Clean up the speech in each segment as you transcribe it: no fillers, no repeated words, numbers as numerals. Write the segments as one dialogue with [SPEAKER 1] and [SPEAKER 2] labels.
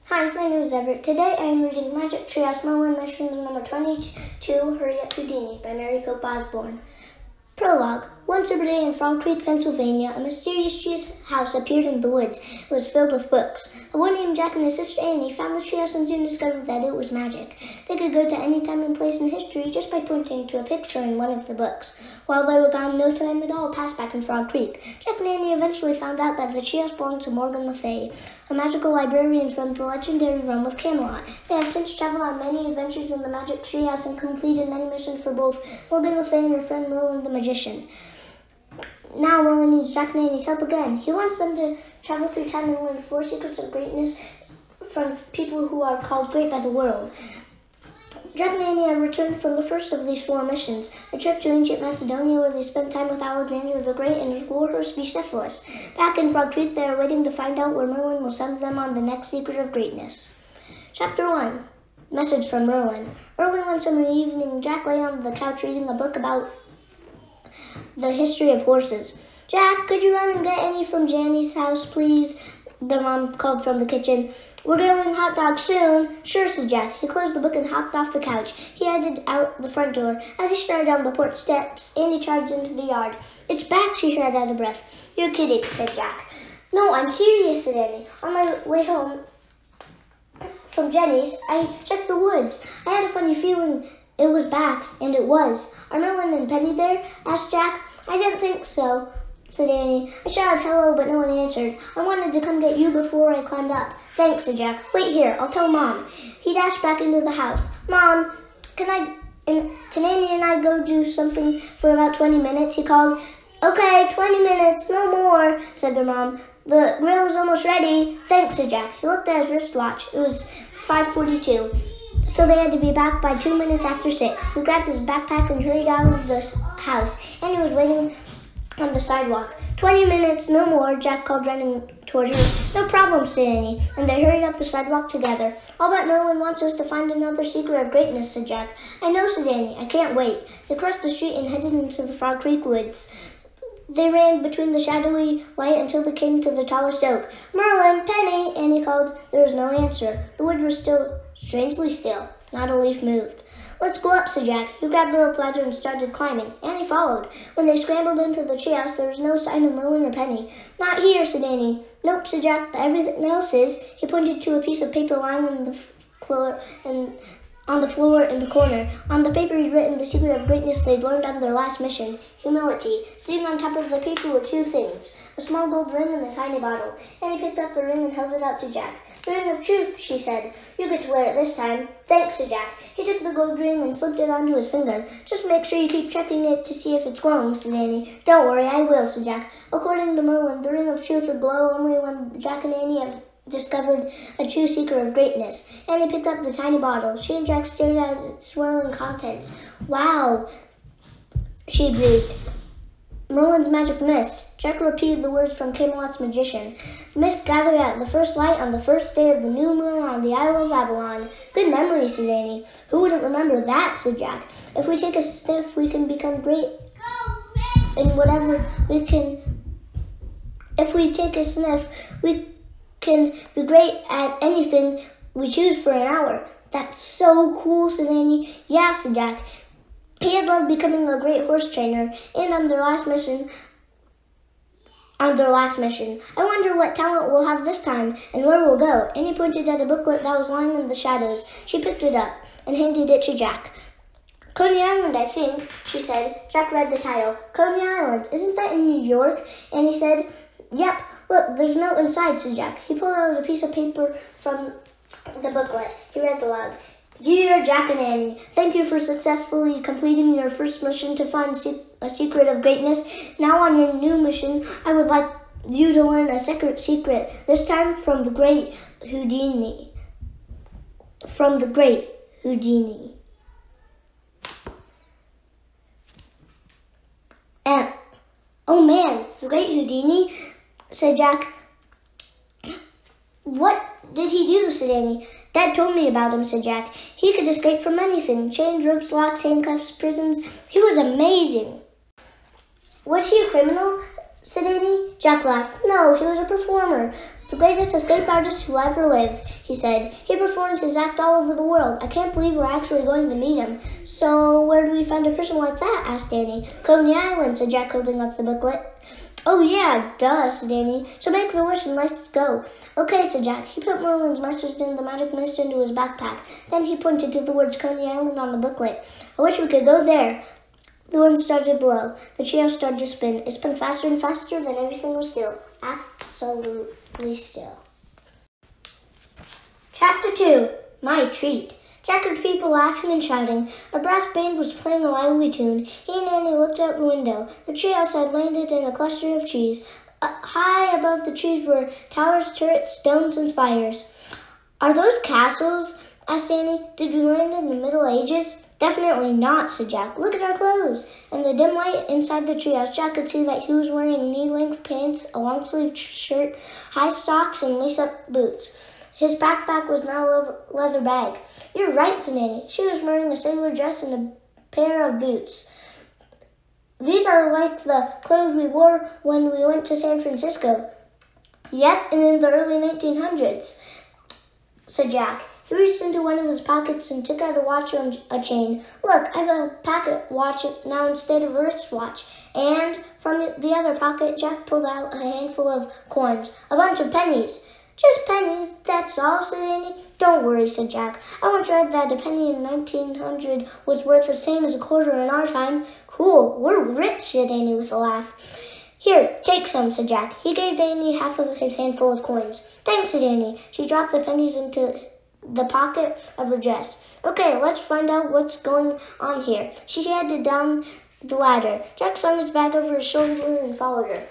[SPEAKER 1] Hi, my name is Everett. Today I am reading Magic Tree House Merlin Missions number 22, Hurry Up Houdini by Mary Pope Osborne. Prologue. One summer day in Frog Creek, Pennsylvania, a mysterious tree house appeared in the woods. It was filled with books. A boy named Jack and his sister Annie found the tree house and soon discovered that it was magic. They could go to any time and place in history just by pointing to a picture in one of the books. While they were gone, no time at all passed back in Frog Creek. Jack and Annie eventually found out that the tree house belonged to Morgan Le Fay, a magical librarian from the legendary realm of Camelot. They have since traveled on many adventures in the magic treehouse and completed many missions for both Morgan Le Fay and her friend Merlin the magician. Now Merlin needs Jack and Annie's help again. He wants them to travel through time and learn 4 secrets of greatness from people who are called great by the world. Jack and Annie have returned from the first of these 4 missions, a trip to ancient Macedonia where they spent time with Alexander the Great and his warhorse Bucephalus. Back in Frog Creek, they are waiting to find out where Merlin will send them on the next secret of greatness. Chapter 1. Message from Merlin. Early one summer evening, Jack lay on the couch reading a book about the history of horses. "Jack, could you run and get Annie from Janny's house, please?" their mom called from the kitchen. "We're grilling hot dogs soon." "Sure," said Jack. He closed the book and hopped off the couch. He headed out the front door. As he started down the porch steps, Annie charged into the yard. "It's back," she said out of breath. "You're kidding," said Jack. "No, I'm serious," said Annie. "On my way home from Jenny's, I checked the woods. I had a funny feeling it was back, and it was." "Are Merlin and Penny there?" asked Jack. "I didn't think so," said Annie. "I shouted hello, but no one answered. I wanted to come get you before I climbed up." "Thanks," said Jack. "Wait here, I'll tell Mom." He dashed back into the house. "Mom, can Annie and I go do something for about 20 minutes? He called. "Okay, 20 minutes, no more," said their mom. "The grill is almost ready." "Thanks," said Jack. He looked at his wristwatch. It was 5:42. So they had to be back by 2 minutes after 6. He grabbed his backpack and hurried out of the house. Annie was waiting on the sidewalk. 20 minutes, no more," Jack called, running toward her. "No problem," said Annie, and they hurried up the sidewalk together. "I'll bet Merlin wants us to find another secret of greatness," said Jack. "I know," said Annie. "I can't wait." They crossed the street and headed into the Frog Creek woods. They ran between the shadowy light until they came to the tallest oak. "Merlin, Penny," Annie called. There was no answer. The woods were still, strangely still. Not a leaf moved. "Let's go up," said Jack. He grabbed the rope ladder and started climbing. Annie followed. When they scrambled into the treehouse, there was no sign of Merlin or Penny. "Not here," said Annie. "Nope," said Jack, "but everything else is." He pointed to a piece of paper lying on the floor in the corner. On the paper he'd written the secret of greatness they'd learned on their last mission: humility. Sitting on top of the paper were 2 things: a small gold ring and a tiny bottle. Annie picked up the ring and held it out to Jack. "The ring of truth," she said. "You get to wear it this time." "Thanks," said Jack. He took the gold ring and slipped it onto his finger. "Just make sure you keep checking it to see if it's glowing," said Annie. "Don't worry, I will," said Jack. According to Merlin, the ring of truth would glow only when Jack and Annie have discovered a true secret of greatness. Annie picked up the tiny bottle. She and Jack stared at its swirling contents. "Wow," she breathed. "Merlin's magic mist." Jack repeated the words from Camelot's magician. "Mist gathered at the first light on the first day of the new moon on the Isle of Avalon." "Good memory," said Annie. "Who wouldn't remember that?" said Jack. "If we take a sniff, we can become great in whatever we can. If we take a sniff, we can be great at anything we choose for an hour." "That's so cool," said Annie. "Yeah," said Jack. He had loved becoming a great horse trainer, and on their last mission, "I wonder what talent we'll have this time, and where we'll go." Annie pointed at a booklet that was lying in the shadows. She picked it up and handed it to Jack. "Coney Island, I think," she said. Jack read the title. "Coney Island, isn't that in New York?" Annie said. "Yep, look, there's a note inside," said Jack. He pulled out a piece of paper from the booklet. He read aloud. "Dear Jack and Annie, thank you for successfully completing your first mission to find a secret of greatness. Now on your new mission, I would like you to learn a secret secret, this time from the great Houdini. From the great Houdini." And, "Oh man, the great Houdini," said Jack. "What did he do?" said Annie. "Dad told me about him," said Jack. "He could escape from anything: chains, ropes, locks, handcuffs, prisons. He was amazing." "Was he a criminal?" said Annie. Jack laughed. "No, he was a performer, the greatest escape artist who ever lived. he said. He performed his act all over the world. I can't believe we're actually going to meet him. So where do we find a person like that? Asked Danny. Coney Island, said Jack, holding up the booklet. Oh yeah, duh, said Danny. So make the wish and let's go. Okay, said Jack. He put Merlin's message and the magic mist into his backpack. Then he pointed to the words Coney Island on the booklet. I wish we could go there. The wind started to blow. The trio started to spin. It spun faster and faster, then everything was still. Absolutely still. Chapter 2. My Treat. Jack heard people laughing and shouting. A brass band was playing a lively tune. He and Annie looked out the window. The tree outside landed in a cluster of trees. High above the trees were towers, turrets, domes, and spires. Are those castles? Asked Annie. Did we land in the Middle Ages? Definitely not, said Jack. Look at our clothes. In the dim light inside the treehouse, Jack could see that he was wearing knee-length pants, a long-sleeved shirt, high socks, and lace-up boots. His backpack was now a leather bag. You're right, said Annie. She was wearing a sailor dress and a pair of boots. These are like the clothes we wore when we went to San Francisco. Yep, and in the early 1900s, said Jack. He reached into one of his pockets and took out a watch and a chain. Look, I have a pocket watch now instead of a wristwatch. And from the other pocket, Jack pulled out a handful of coins, a bunch of pennies. Just pennies, that's all, said Annie. Don't worry, said Jack. I once read that a penny in 1900 was worth the same as a quarter in our time. Cool, we're rich, said Annie with a laugh. Here, take some, said Jack. He gave Annie half of his handful of coins. Thanks, said Annie. She dropped the pennies into the pocket of her dress. Okay, let's find out what's going on here. She headed down the ladder. Jack slung his bag over his shoulder and followed her.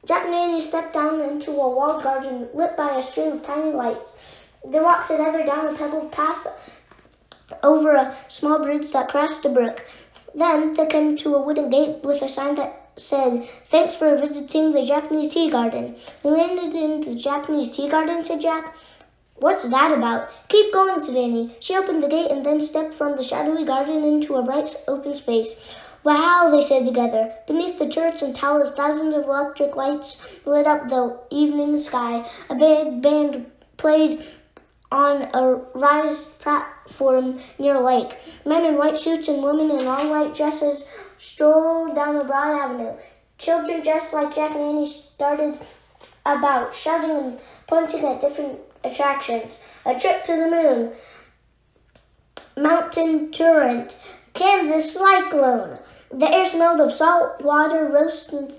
[SPEAKER 1] Jack and Annie stepped down into a walled garden lit by a string of tiny lights. They walked together down a pebbled path over a small bridge that crossed a brook. Then they came to a wooden gate with a sign that said, Thanks for visiting the Japanese tea garden. We landed in the Japanese tea garden, said Jack. What's that about? Keep going, said Annie. She opened the gate and then stepped from the shadowy garden into a bright open space. Wow, they said together. Beneath the turrets and towers, thousands of electric lights lit up the evening sky. A big band played on a raised platform near a lake. Men in white suits and women in long white dresses strolled down a broad avenue. Children dressed like Jack and Annie started about, shouting and pointing at different attractions. A trip to the moon, mountain torrent, Kansas cyclone. The air smelled of salt water, roasting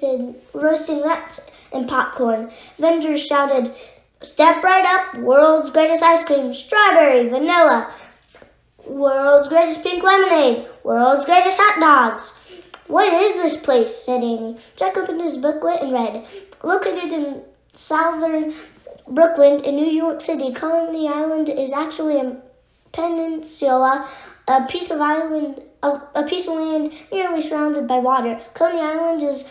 [SPEAKER 1] nuts, and popcorn. Vendors shouted, Step right up, world's greatest ice cream, strawberry, vanilla, world's greatest pink lemonade, world's greatest hot dogs. What is this place? Said Annie. Jack opened his booklet and read, Located in southern Brooklyn in New York City, Coney Island is actually a peninsula, a piece of land nearly surrounded by water. Coney Island is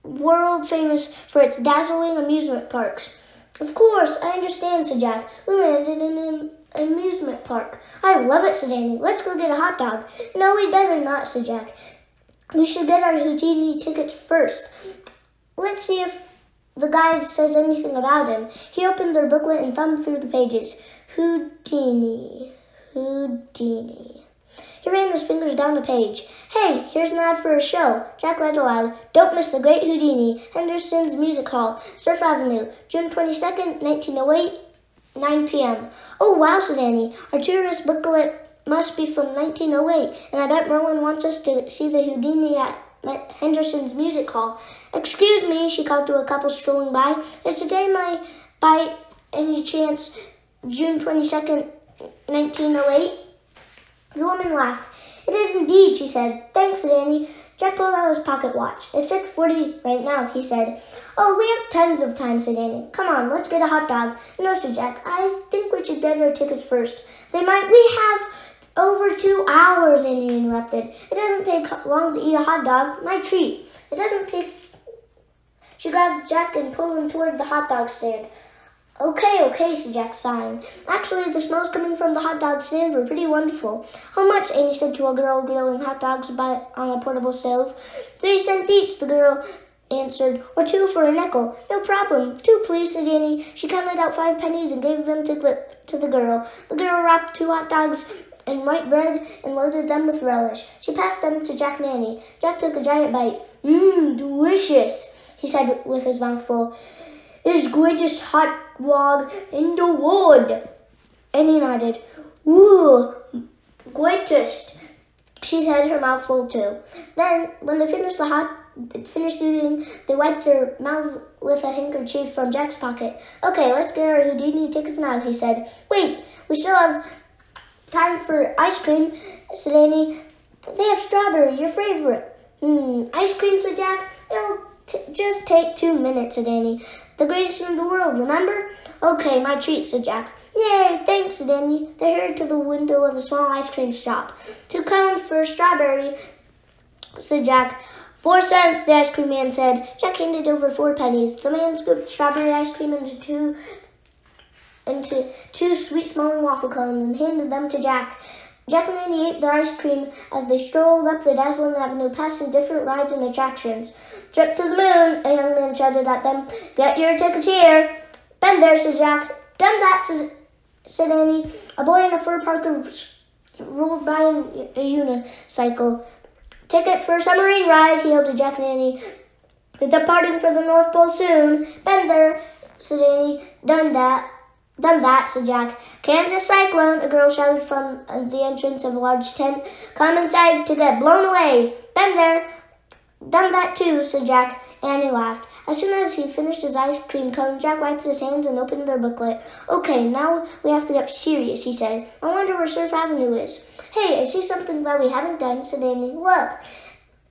[SPEAKER 1] world famous for its dazzling amusement parks. Of course, I understand, said Jack. We landed in an amusement park. I love it, said Annie. Let's go get a hot dog. No, we better not, said Jack. We should get our Houdini tickets first. Let's see if the guide says anything about him. He opened their booklet and thumbed through the pages. Houdini. He ran his fingers down the page. Hey, here's an ad for a show. Jack read aloud. Don't miss the great Houdini, Henderson's Music Hall, Surf Avenue, June 22nd, 1908, 9 p.m. Oh, wow, said Annie. Our tourist booklet must be from 1908, and I bet Merlin wants us to see the Houdini at Henderson's Music Hall. Excuse me, she called to a couple strolling by. Is today by any chance June 22nd, 1908? The woman laughed. It is indeed, she said. Thanks, said Annie. Jack pulled out his pocket watch. It's 6:40 right now, he said. Oh, we have tons of time, said Annie. Come on, let's get a hot dog. No, said Jack. I think we should get our tickets first. We have over 2 hours, Annie interrupted. It doesn't take long to eat a hot dog. My treat. It doesn't take... She grabbed Jack and pulled him toward the hot dog stand. Okay, said Jack, sighing. Actually, the smells coming from the hot dog stand were pretty wonderful. How much? Annie said to a girl grilling hot dogs on a portable stove. 3 cents each, the girl answered, or 2 for a nickel. No problem. 2, please, said Annie. She counted out 5 pennies and gave them to the girl. The girl wrapped 2 hot dogs in white bread and loaded them with relish. She passed them to Jack and Annie. Jack took a giant bite. Delicious, he said with his mouth full. It's greatest hot dog in the world. Annie nodded. Ooh, greatest, she said, her mouth full too. Then, when they finished eating, they wiped their mouths with a handkerchief from Jack's pocket. Okay, let's get our Houdini tickets now, he said. Wait, we still have time for ice cream, said Annie. They have strawberry, your favorite. Ice cream, said Jack. It'll just take 2 minutes, said Annie. The greatest in the world, remember? Okay, my treat, said Jack. Yay, thanks, said Annie. They hurried to the window of a small ice cream shop. 2 cones for strawberry, said Jack. 4 cents, the ice cream man said. Jack handed over 4 pennies. The man scooped strawberry ice cream into two sweet-smelling waffle cones and handed them to Jack. Jack and Annie ate their ice cream as they strolled up the dazzling avenue, passing different rides and attractions. Trip to the moon, a young man shouted at them. Get your tickets here. Been there, said Jack. Done that, said Annie. A boy in a fur parka rolled by in a unicycle. Ticket for a submarine ride, he yelled to Jack and Annie. We're departing for the North Pole soon. Been there, said Annie. Done that, said Jack. Kansas cyclone, a girl shouted from the entrance of a large tent. Come inside to get blown away. Been there. Done that too, said Jack. Annie laughed. As soon as he finished his ice cream cone, Jack wiped his hands and opened the booklet. Okay, now we have to get serious, he said. I wonder where Surf Avenue is. Hey, I see something that we haven't done, said Annie. Look.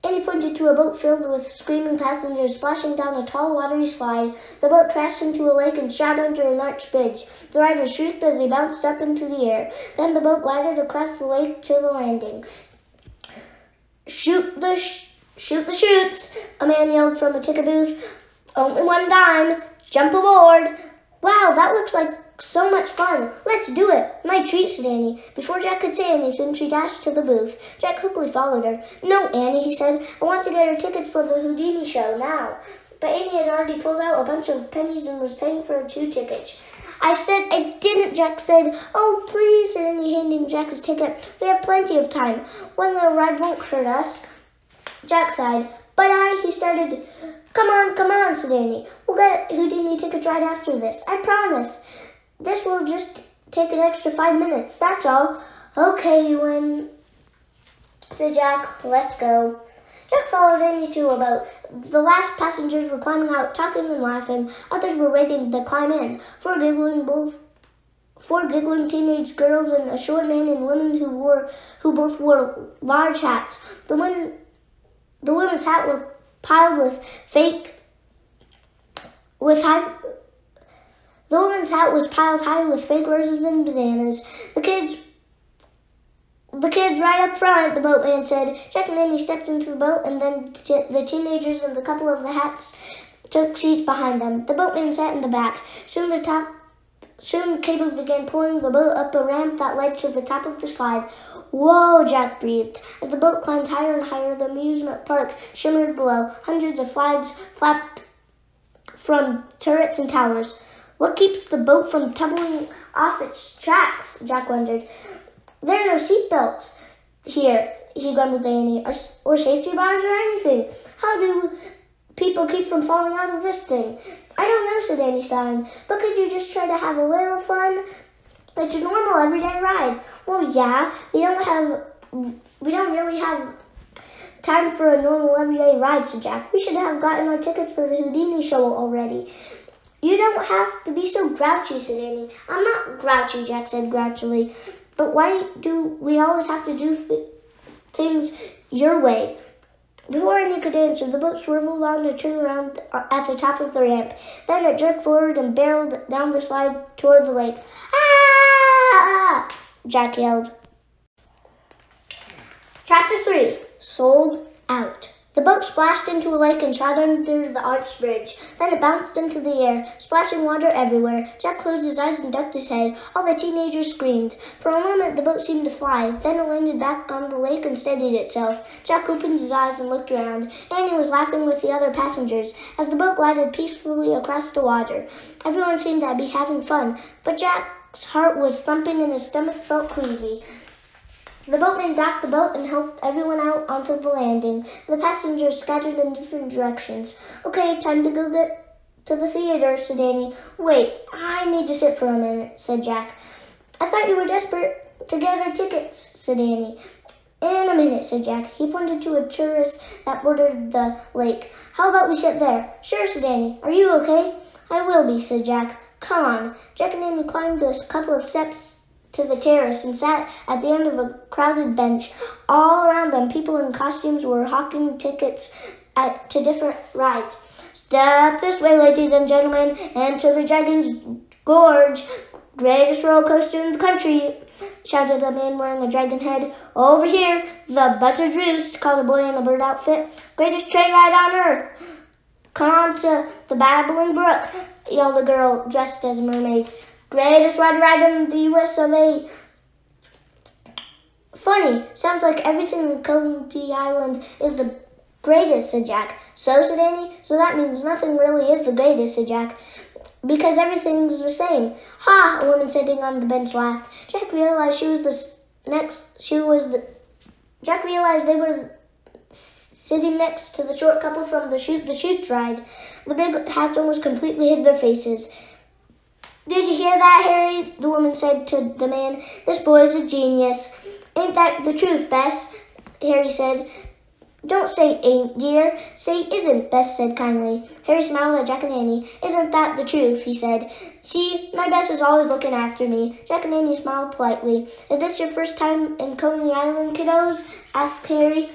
[SPEAKER 1] Annie pointed to a boat filled with screaming passengers splashing down a tall, watery slide. The boat crashed into a lake and shot under an arched bridge. The riders shrieked as they bounced up into the air. Then the boat glided across the lake to the landing. Shoot the chutes, a man yelled from a ticket booth. Only 1 dime. Jump aboard. Wow, that looks like so much fun. Let's do it. My treat, said Annie. Before Jack could say anything, she dashed to the booth. Jack quickly followed her. No, Annie, he said. I want to get her tickets for the Houdini show now. But Annie had already pulled out a bunch of pennies and was paying for 2 tickets. I said I didn't, Jack said. Oh, please, said Annie, handing Jack his ticket. We have plenty of time. 1 little ride won't hurt us. Jack sighed. But he started. Come on, said Annie. We'll get Houdini tickets right after this. I promise. This will just take an extra 5 minutes, that's all. Okay, you win, said Jack. Let's go. Jack followed Annie to a boat. The last passengers were climbing out, talking and laughing. Others were waiting to climb in. 4 giggling teenage girls and a short man and woman who both wore large hats. The woman's hat was piled The woman's hat was piled high with fake roses and bananas. The kids right up front, the boatman said. Jack and Annie stepped into the boat, and then the teenagers and the couple of the hats took seats behind them. The boatman sat in the back. Soon cables began pulling the boat up a ramp that led to the top of the slide. Whoa, Jack breathed. As the boat climbed higher and higher, the amusement park shimmered below. Hundreds of flags flapped from turrets and towers. What keeps the boat from tumbling off its tracks? Jack wondered. There are no seatbelts here, he grumbled to Annie, or safety bars or anything. How do people keep from falling out of this thing? I don't know, said Annie, sighing. But could you just try to have a little fun? It's a normal everyday ride. Well, yeah, we don't really have time for a normal everyday ride, said Jack. We should have gotten our tickets for the Houdini show already. You don't have to be so grouchy, said Annie. I'm not grouchy, Jack said grouchily. But why do we always have to do things your way? Before Annie could answer, the boat swerved along to turn around at the top of the ramp. Then it jerked forward and barreled down the slide toward the lake. Ah! Jack yelled. Chapter 3. Sold Out. The boat splashed into a lake and shot under the arched bridge. Then it bounced into the air, splashing water everywhere. Jack closed his eyes and ducked his head. All the teenagers screamed. For a moment, the boat seemed to fly. Then it landed back on the lake and steadied itself. Jack opened his eyes and looked around. Annie was laughing with the other passengers as the boat glided peacefully across the water. Everyone seemed to be having fun, but Jack's heart was thumping and his stomach felt queasy. The boatman docked the boat and helped everyone out onto the landing. The passengers scattered in different directions. "Okay, time to go get to the theater," said Annie. "Wait, I need to sit for a minute," said Jack. "I thought you were desperate to get our tickets," said Annie. "In a minute," said Jack. He pointed to a terrace that bordered the lake. "How about we sit there?" "Sure," said Annie. "Are you okay?" "I will be," said Jack. "Come on." Jack and Annie climbed a couple of steps to the terrace and sat at the end of a crowded bench. All around them, people in costumes were hawking tickets to different rides. "Step this way, ladies and gentlemen, enter the Dragon's Gorge, greatest roller coaster in the country," shouted a man wearing a dragon head. "Over here, the Buzzard's Roost," called a boy in a bird outfit. "Greatest train ride on earth." "Come on to the Babbling Brook," yelled a girl dressed as a mermaid. "Greatest water ride in the US of A." "Funny, sounds like everything in Coney Island is the greatest," said Jack. "So," said Annie. "So that means nothing really is the greatest," said Jack. "Because everything's the same." "Ha!" a woman sitting on the bench laughed. Jack realized they were sitting next to the short couple from the Shoot the Chutes ride. The big hats almost completely hid their faces. "Did you hear that, Harry?" the woman said to the man. "This boy's a genius." "Ain't that the truth, Bess?" Harry said. "Don't say ain't, dear. Say isn't," Bess said kindly. Harry smiled at Jack and Annie. "Isn't that the truth?" he said. "See, my Bess is always looking after me." Jack and Annie smiled politely. "Is this your first time in Coney Island, kiddos?" asked Harry.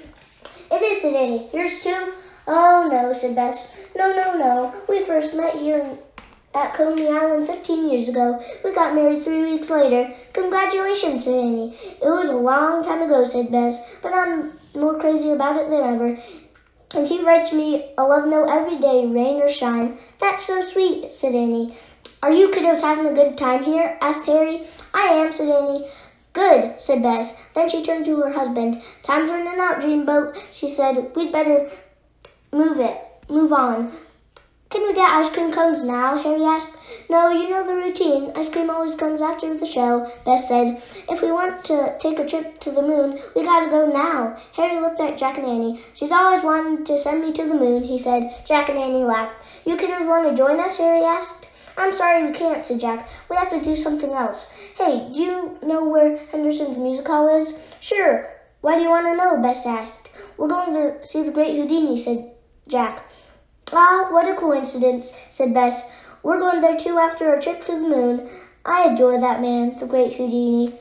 [SPEAKER 1] "It is," said Annie. "Yours too?" "Oh, no," said Bess. No. We first met here at Coney Island 15 years ago. We got married 3 weeks later." "Congratulations," said Annie. "It was a long time ago," said Bess, "but I'm more crazy about it than ever. And he writes me a love note every day, rain or shine." "That's so sweet," said Annie. "Are you kiddos having a good time here?" asked Harry. "I am," said Annie. "Good," said Bess. Then she turned to her husband. "Time's running out, Dreamboat," she said. "We'd better move on." "Can we get ice cream cones now?" Harry asked. "No, you know the routine. Ice cream always comes after the show," Bess said. "If we want to take a trip to the moon, we gotta go now." Harry looked at Jack and Annie. "She's always wanted to send me to the moon," he said. Jack and Annie laughed. "You kiddos want to join us?" Harry asked. "I'm sorry we can't," said Jack. "We have to do something else." "Hey, do you know where Henderson's Music Hall is?" "Sure. Why do you want to know?" Bess asked. "We're going to see the great Houdini," said Jack. "Ah, what a coincidence," said Bess. "We're going there too after our trip to the moon. I adore that man, the great Houdini.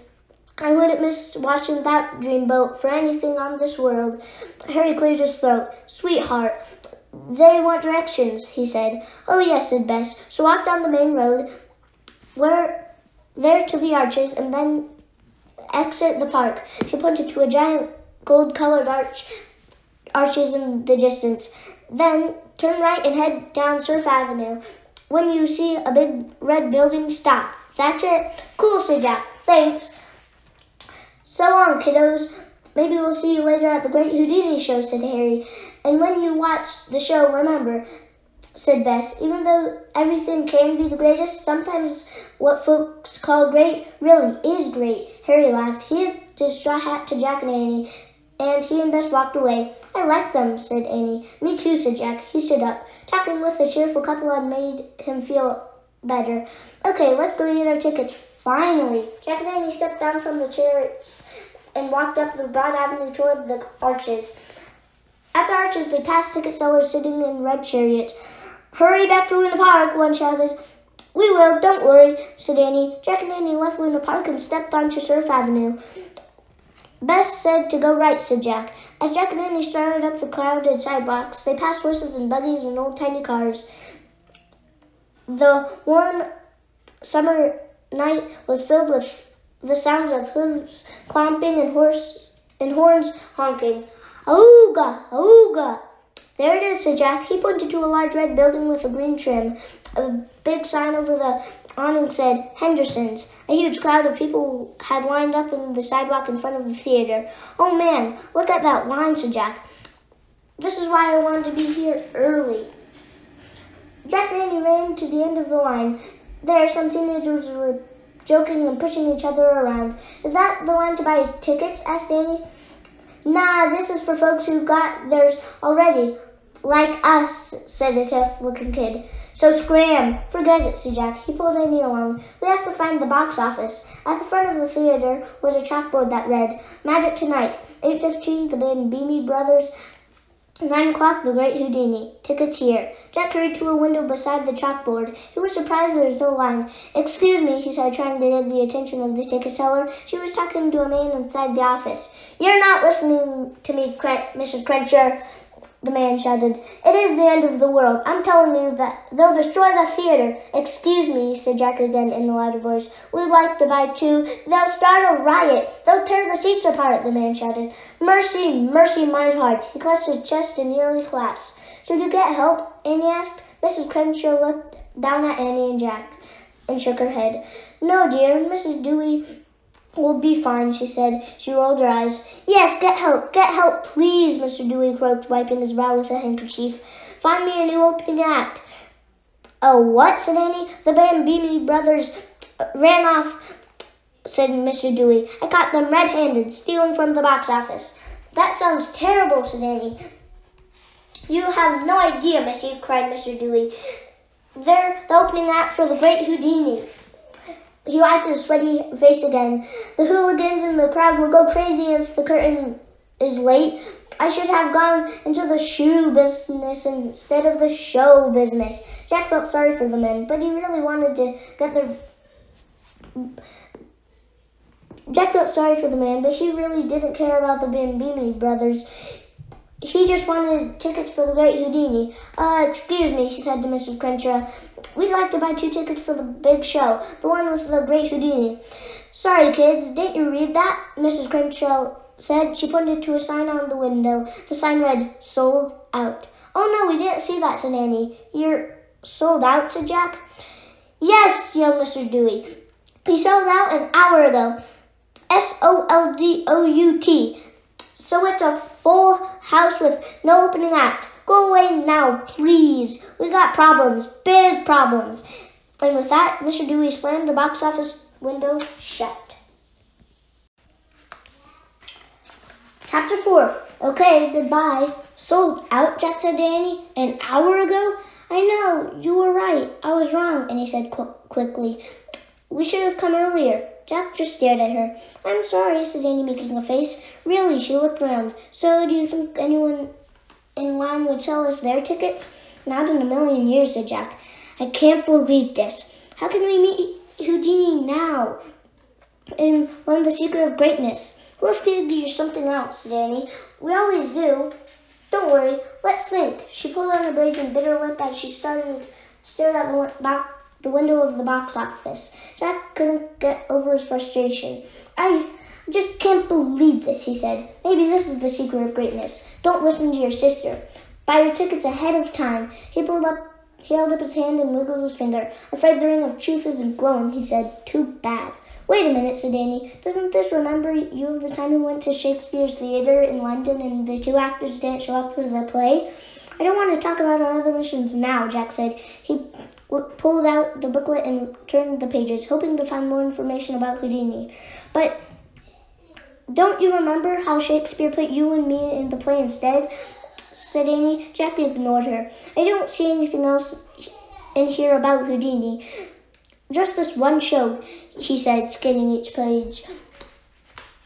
[SPEAKER 1] I wouldn't miss watching that dreamboat for anything on this world." Harry cleared his throat. "Sweetheart, they want directions," he said. "Oh, yes," said Bess. So walk down the main road, there to the arches, and then exit the park. She pointed to a giant gold-colored arches in the distance. "Then turn right and head down Surf Avenue. When you see a big red building, stop. That's it." "Cool," said Jack. "Thanks." "So long, kiddos. Maybe we'll see you later at the Great Houdini show," said Harry. "And when you watch the show, remember," said Bess, "even though everything can be the greatest, sometimes what folks call great really is great." Harry laughed. He tipped his straw hat to Jack and Annie, and he and Bess walked away. "I like them," said Annie. "Me too," said Jack. He stood up. Talking with the cheerful couple had made him feel better. "Okay, let's go get our tickets." Finally, Jack and Annie stepped down from the chairs and walked up the broad avenue toward the arches. At the arches, they passed ticket sellers sitting in red chariots. "Hurry back to Luna Park," one shouted. "We will, don't worry," said Annie. Jack and Annie left Luna Park and stepped onto Surf Avenue. "Bess said to go right," said Jack. As Jack and Annie started up the crowded sidewalks, they passed horses and buggies and old-timey cars. The warm summer night was filled with the sounds of hooves clomping and horns honking. "Auga! Auga!" There it is, said Jack. He pointed to a large red building with a green trim. A big sign over the awning said, Henderson's. A huge crowd of people had lined up on the sidewalk in front of the theater. Oh man, look at that line, said Jack. This is why I wanted to be here early. Jack and Annie ran to the end of the line. There, some teenagers were joking and pushing each other around. Is that the line to buy tickets? Asked Annie. Nah, this is for folks who got theirs already. Like us, said a tough-looking kid. So scram. Forget it, said Jack. He pulled Annie along. We have to find the box office. At the front of the theater was a chalkboard that read, Magic Tonight, 8:15, the band Beamy Brothers, 9 o'clock, the Great Houdini. Tickets here. Jack hurried to a window beside the chalkboard. He was surprised there was no line. Excuse me, he said, trying to get the attention of the ticket seller. She was talking to a man inside the office. You're not listening to me, Mrs. Crenshaw, the man shouted. It is the end of the world. I'm telling you that they'll destroy the theater. Excuse me, said Jack again in a louder voice. We'd like to buy too. They'll start a riot. They'll tear the seats apart, the man shouted. Mercy, mercy, my heart. He clutched his chest and nearly collapsed. Should you get help? Annie asked. Mrs. Crenshaw looked down at Annie and Jack and shook her head. No, dear, Mrs. Dewey will be fine, she said. She rolled her eyes. Yes, get help, please, Mr. Dewey croaked, wiping his brow with a handkerchief. Find me a new opening act. Oh, what? Said Annie. The band Beamy Brothers ran off, said Mr. Dewey. I caught them red-handed, stealing from the box office. That sounds terrible, said Annie. You have no idea, Missy, cried Mr. Dewey. They're the opening act for the Great Houdini. He wiped his sweaty face again. The hooligans in the crowd will go crazy if the curtain is late. I should have gone into the shoe business instead of the show business. Jack felt sorry for the men, but he really wanted to get their... Jack felt sorry for the man, but he really didn't care about the Beamy Brothers. He just wanted tickets for the Great Houdini. Excuse me, she said to Mrs. Crenshaw. We'd like to buy 2 tickets for the big show, the one with the Great Houdini. Sorry, kids, didn't you read that? Mrs. Crenshaw said. She pointed to a sign on the window. The sign read, Sold Out. Oh, no, we didn't see that, said Annie. You're sold out, said Jack. Yes, yelled Mr. Dewey. We sold out an hour ago. SOLDOUT. So it's a full house with no opening act. Go away now, please. We got problems, big problems. And with that, Mr. Dewey slammed the box office window shut. Chapter 4. Okay, goodbye. Sold out, Jack said to Annie. An hour ago? I know, you were right. I was wrong, Annie said quickly. We should have come earlier. Jack just stared at her. I'm sorry, said Annie, making a face. Really, she looked around. So do you think anyone in line would sell us their tickets? Not in a million years, said Jack. I can't believe this. How can we meet Houdini now? And learn the secret of greatness. We'll figure something out, said Annie. We always do. Don't worry, let's think. She pulled on her braids and bit her lip as she stared at the window of the box office. Jack couldn't get over his frustration. I just can't believe this, he said. Maybe this is the secret of greatness. Don't listen to your sister. Buy your tickets ahead of time. He held up his hand and wiggled his finger. Afraid the ring of truth isn't glowing, he said. Too bad. Wait a minute, said Annie. Doesn't this remember you of the time we went to Shakespeare's theater in London and the 2 actors didn't show up for the play? I don't want to talk about our other missions now, Jack said. He pulled out the booklet and turned the pages, hoping to find more information about Houdini. But don't you remember how Shakespeare put you and me in the play instead? Said Annie. Jack ignored her. I don't see anything else in here about Houdini. Just this one show, he said, scanning each page.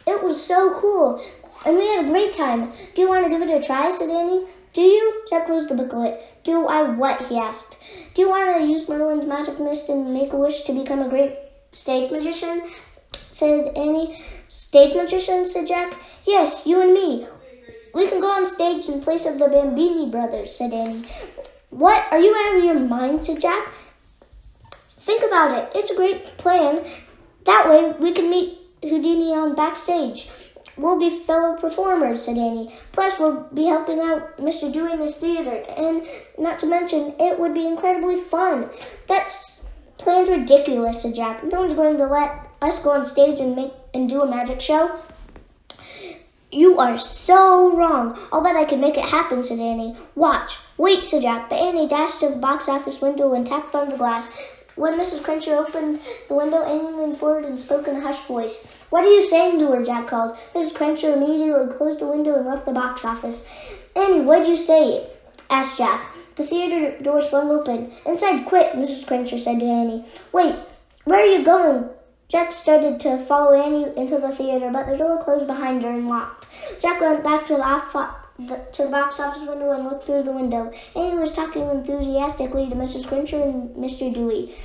[SPEAKER 1] It was so cool, and we had a great time. Do you want to give it a try, said Annie. Do you? Jack closed the booklet. Do I what? He asked. Do you want to use Merlin's magic mist and make a wish to become a great stage magician? Said Annie. Stage magician? Said Jack. Yes, you and me. We can go on stage in place of the Beamy Brothers, said Annie. What? Are you out of your mind? Said Jack. Think about it. It's a great plan. That way we can meet Houdini on backstage. we'll be fellow performers, said Annie. Plus, we'll be helping out Mr. Dewey in his theater, and not to mention, it would be incredibly fun. That's plan's ridiculous, said Jack. No one's going to let us go on stage and do a magic show. You are so wrong. I'll bet I can make it happen, said Annie. Watch. Wait, said Jack, but Annie dashed to the box office window and tapped on the glass. When Mrs. Cruncher opened the window, Annie leaned forward and spoke in a hushed voice. What are you saying to her, Jack called. Mrs. Cruncher immediately closed the window and left the box office. Annie, what'd you say? Asked Jack. The theater door swung open. Inside, quick, Mrs. Cruncher said to Annie. Wait, where are you going? Jack started to follow Annie into the theater, but the door closed behind her and locked. Jack went back to the box office window and looked through the window. Annie was talking enthusiastically to Mrs. Cruncher and Mr. Dewey.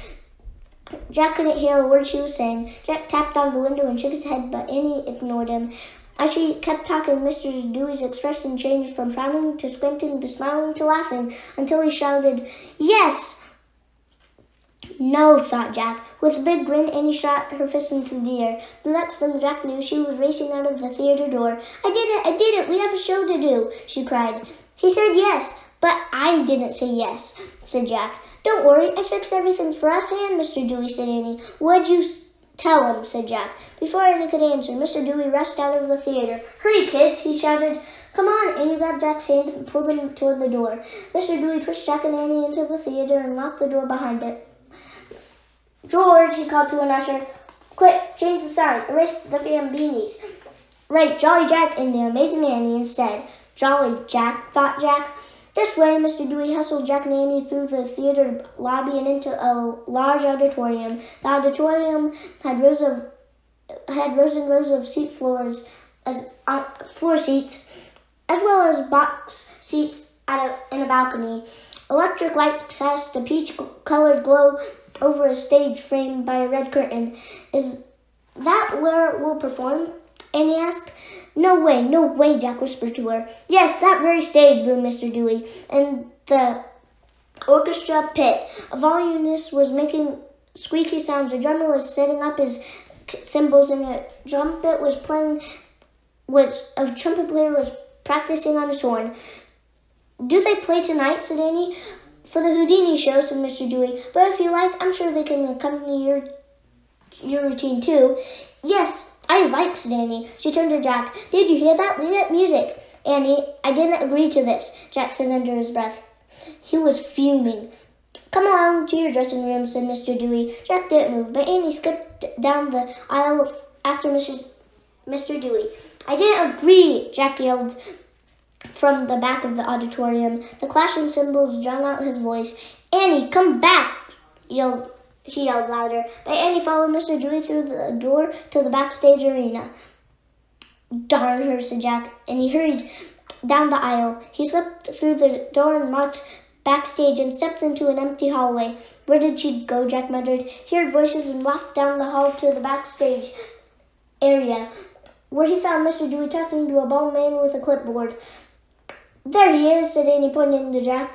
[SPEAKER 1] Jack couldn't hear a word she was saying. Jack tapped on the window and shook his head, but Annie ignored him. As she kept talking, Mr. Dewey's expression changed from frowning to squinting to smiling to laughing until he shouted, Yes! No, thought Jack. With a big grin, Annie shot her fist into the air. The next thing Jack knew, she was racing out of the theater door. I did it, we have a show to do, she cried. He said yes, but I didn't say yes, said Jack. Don't worry, I fixed everything for us and Mr. Dewey, said Annie. What'd you tell him, said Jack. Before Annie could answer, Mr. Dewey rushed out of the theater. Hurry, kids, he shouted. Come on, Annie grabbed Jack's hand and pulled him toward the door. Mr. Dewey pushed Jack and Annie into the theater and locked the door behind it. George, he called to an usher. Quick, change the sign. Erase the Bambinis. Write Jolly Jack and the Amazing Annie instead. Jolly Jack, thought Jack. This way, Mr. Dewey hustled Jack and Annie through the theater lobby and into a large auditorium. The auditorium had rows and rows of floor seats, as well as box seats in a balcony. Electric lights cast a peach-colored glow over a stage framed by a red curtain. Is that where we'll perform? Annie asked. No way, Jack whispered to her. Yes, that very stage, boomed Mr. Dewey. And the orchestra pit. A violinist was making squeaky sounds. A drummer was setting up his cymbals, and a trumpet player was practicing on his horn. Do they play tonight? Said Annie. For the Houdini show, said Mr. Dewey. But if you like, I'm sure they can accompany your routine too. Yes, I like, said Annie. She turned to Jack. Did you hear that? Lead up music. Annie, I didn't agree to this, Jack said under his breath. He was fuming. Come on to your dressing room, said Mr. Dewey. Jack didn't move, but Annie skipped down the aisle after Mr. Dewey. I didn't agree, Jack yelled from the back of the auditorium. The clashing cymbals drowned out his voice. Annie, come back, he yelled louder. But Annie followed Mr. Dewey through the door to the backstage arena. Darn her, said Jack, and he hurried down the aisle. He slipped through the door and marched backstage and stepped into an empty hallway. Where did she go? Jack muttered. He heard voices and walked down the hall to the backstage area, where he found Mr. Dewey talking to a bald man with a clipboard. There he is, said Annie, pointing to Jack.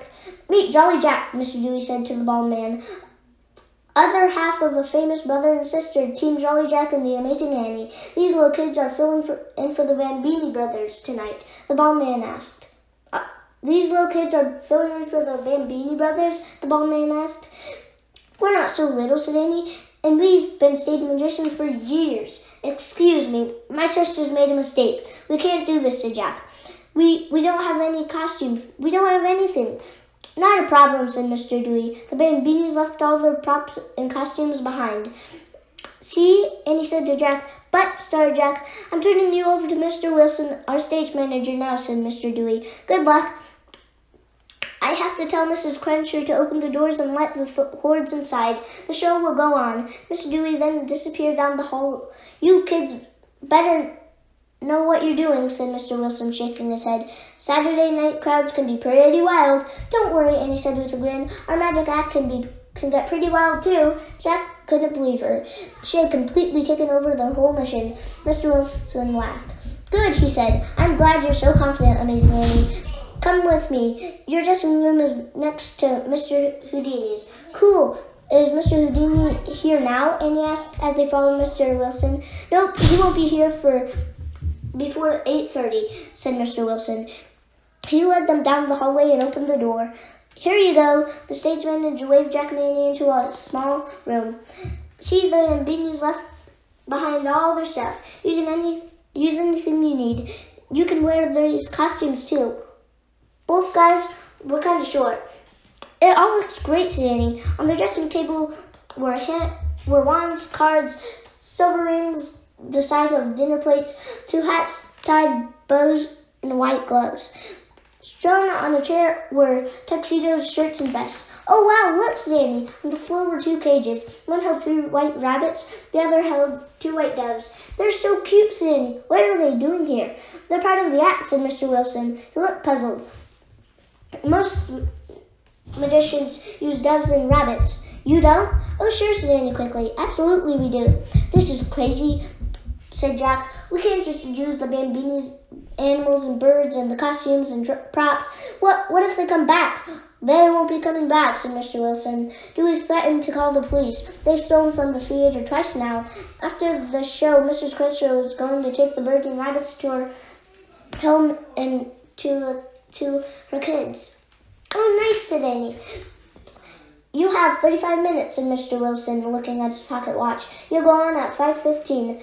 [SPEAKER 1] Meet Jolly Jack, Mr. Dewey said to the bald man. Other half of a famous brother and sister, Team Jolly Jack and the Amazing Annie. These little kids are filling in for the Bambini brothers tonight, the bald man asked. These little kids are filling in for the Bambini brothers, the bald man asked. We're not so little, said Annie, and we've been stage magicians for years. Excuse me, my sister's made a mistake. We can't do this, said Jack. We don't have any costumes. We don't have anything. Not a problem, said Mr. Dewey. The Bambinis left all their props and costumes behind. See? Annie said to Jack. But, started Jack, I'm turning you over to Mr. Wilson, our stage manager now, said Mr. Dewey. Good luck. I have to tell Mrs. Cruncher to open the doors and let the hordes inside. The show will go on. Mr. Dewey then disappeared down the hall. You kids better know what you're doing, said Mr. Wilson, shaking his head. Saturday night crowds can be pretty wild. Don't worry, Annie said with a grin. Our magic act can get pretty wild too. Jack couldn't believe her. She had completely taken over the whole mission. Mr. Wilson laughed. Good, he said. I'm glad you're so confident, Amazing Annie. Come with me. Your dressing room is next to Mr. Houdini's. Cool. Is Mr. Houdini here now? Annie asked as they followed Mr. Wilson. Nope, he won't be here for before 8:30, said Mr. Wilson. He led them down the hallway and opened the door. Here you go. The stage manager waved Jack and Annie into a small room. See, the Beanies left behind all their stuff. Use anything you need. You can wear these costumes too. Both guys were kind of short. It all looks great, said Annie. On the dressing table were wands, cards, silver rings the size of dinner plates, 2 hats, tied bows, and white gloves. Strewn on a chair were tuxedos, shirts, and vests. Oh, wow, look, said Annie. On the floor were 2 cages. One held 3 white rabbits, the other held 2 white doves. They're so cute, said Annie. What are they doing here? They're part of the act, said Mr. Wilson. He looked puzzled. Most magicians use doves and rabbits. You don't? Oh, sure, said Annie quickly. Absolutely we do. This is crazy, said Jack. We can't just use the Bambini's animals and birds and the costumes and props. What if they come back? They won't be coming back, said Mr. Wilson. Dewey's threatened to call the police. They've stolen from the theater twice now. After the show, Mrs. Crenshaw is going to take the birds and rabbits to her home and to her kids. Oh, nice, said Annie. You have 35 minutes, said Mr. Wilson, looking at his pocket watch. You'll go on at 5:15.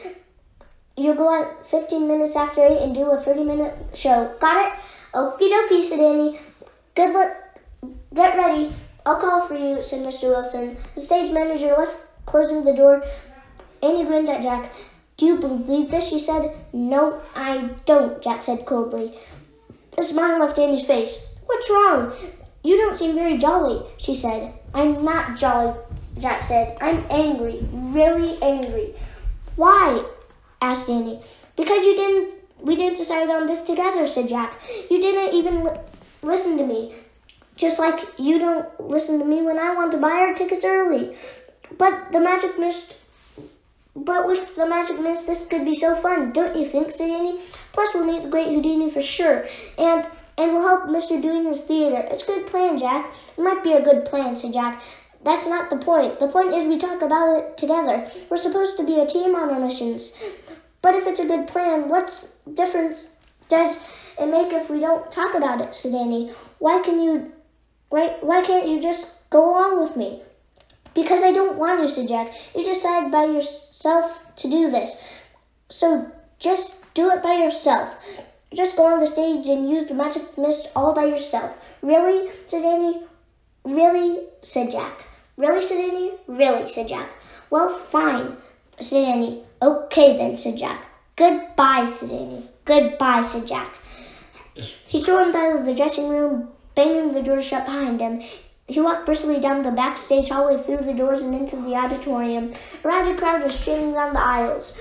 [SPEAKER 1] You'll go on 15 minutes after 8 and do a 30-minute show. Got it? Okie dokie, said Annie. Good luck. Get ready. I'll call for you, said Mr. Wilson. The stage manager left, closing the door. Annie grinned at Jack. Do you believe this? She said. No, I don't, Jack said coldly. A smile left Annie's face. What's wrong? You don't seem very jolly, she said. I'm not jolly, Jack said. I'm angry, really angry. Why? Asked Annie. Because we didn't decide on this together, said Jack. You didn't even listen to me. Just like you don't listen to me when I want to buy our tickets early. But with the magic mist, this could be so fun, don't you think, said Annie? Plus, we'll meet the great Houdini for sure. And we'll help Mr. Doing his theater. It's a good plan, Jack. It might be a good plan, said Jack. That's not the point. The point is we talk about it together. We're supposed to be a team on our missions. But if it's a good plan, what difference does it make if we don't talk about it, said Annie. Why can't you just go along with me? Because I don't want to, said Jack. You decide by yourself to do this. So just do it by yourself. Just go on the stage and use the magic mist all by yourself. Really? Said Annie. Really? Said Jack. Really? Said Annie. Really? Said Jack. Well, fine, said Annie. Okay then, said Jack. Goodbye, said Annie. Goodbye, said Jack. He stormed out of the dressing room, banging the door shut behind him. He walked briskly down the backstage hallway, through the doors, and into the auditorium. A riot crowd was streaming down the aisles.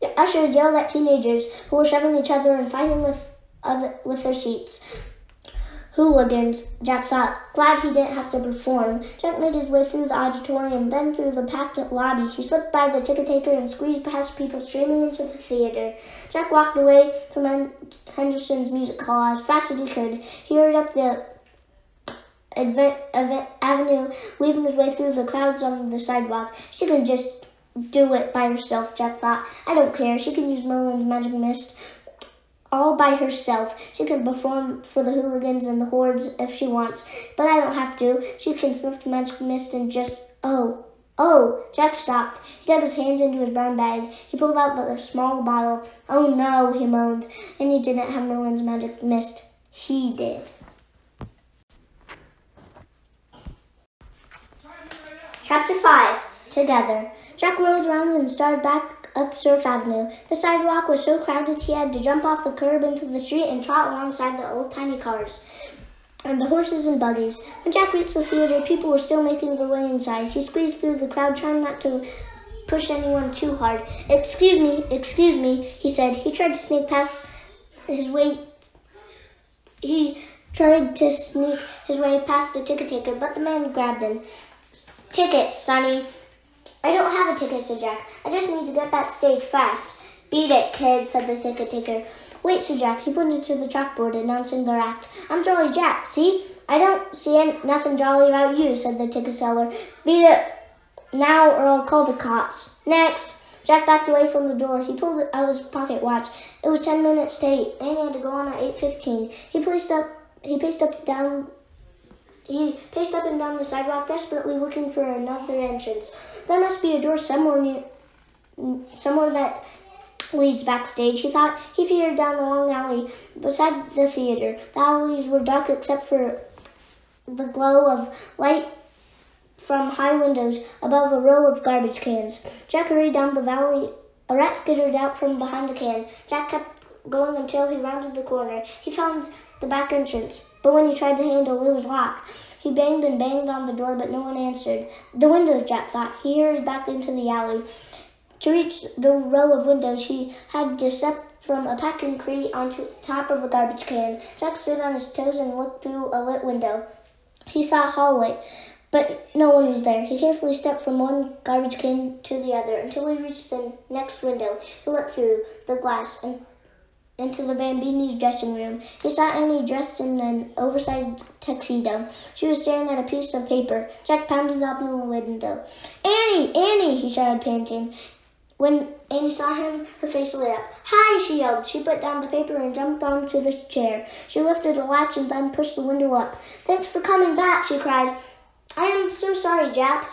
[SPEAKER 1] The ushers yelled at teenagers who were shoving each other and fighting with their seats. Hooligans, Jack thought. Glad he didn't have to perform. Jack made his way through the auditorium, then through the packed lobby. He slipped by the ticket taker and squeezed past people streaming into the theater. Jack walked away from Henderson's music hall as fast as he could. He hurried up the avenue, weaving his way through the crowds on the sidewalk. She can just do it by herself, Jack thought. I don't care. She can use Merlin's magic mist all by herself. She can perform for the hooligans and the hordes if she wants, but I don't have to. She can sniff the magic mist and just... Oh, Jack stopped. He dug his hands into his brown bag. He pulled out the small bottle. Oh no, he moaned. And he didn't have Merlin's magic mist. He did. Chapter 5. Together. Jack whirled around and started back up Surf Avenue. The sidewalk was so crowded he had to jump off the curb into the street and trot alongside the old tiny cars and the horses and buggies. When Jack reached the theater, people were still making their way inside. He squeezed through the crowd, trying not to push anyone too hard. Excuse me, he said. He tried to sneak past his way. He tried to sneak his way past the ticket taker, but the man grabbed him. Ticket, Sonny. I don't have a ticket, said Jack. I just need to get backstage fast. Beat it, kid, said the ticket taker. Wait, said Jack. He pointed to the chalkboard announcing their act. I'm Jolly Jack, see? I don't see nothing jolly about you, said the ticket seller. Beat it now or I'll call the cops. Next. Jack backed away from the door. He pulled out his pocket watch. It was 10 minutes to 8. Annie had to go on at 8:15. He paced up and down the sidewalk, desperately looking for another entrance. There must be a door somewhere that leads backstage, he thought. He peered down the long alley beside the theater. The alleys were dark except for the glow of light from high windows above a row of garbage cans. Jack hurried down the valley. A rat skittered out from behind the can. Jack kept going until he rounded the corner. He found the back entrance, but when he tried the handle, it was locked. He banged and banged on the door, but no one answered. The windows, Jack thought. He hurried back into the alley. To reach the row of windows, he had to step from a packing crate onto top of a garbage can. Jack stood on his toes and looked through a lit window. He saw a hallway, but no one was there. He carefully stepped from one garbage can to the other until he reached the next window. He looked through the glass and into the Bambini's dressing room. He saw Annie dressed in an oversized tuxedo. She was staring at a piece of paper. Jack pounded up on the window. "Annie! Annie!" he shouted, panting. When Annie saw him, her face lit up. "Hi!" she yelled. She put down the paper and jumped onto the chair. She lifted a latch and then pushed the window up. "Thanks for coming back," she cried. "I am so sorry, Jack."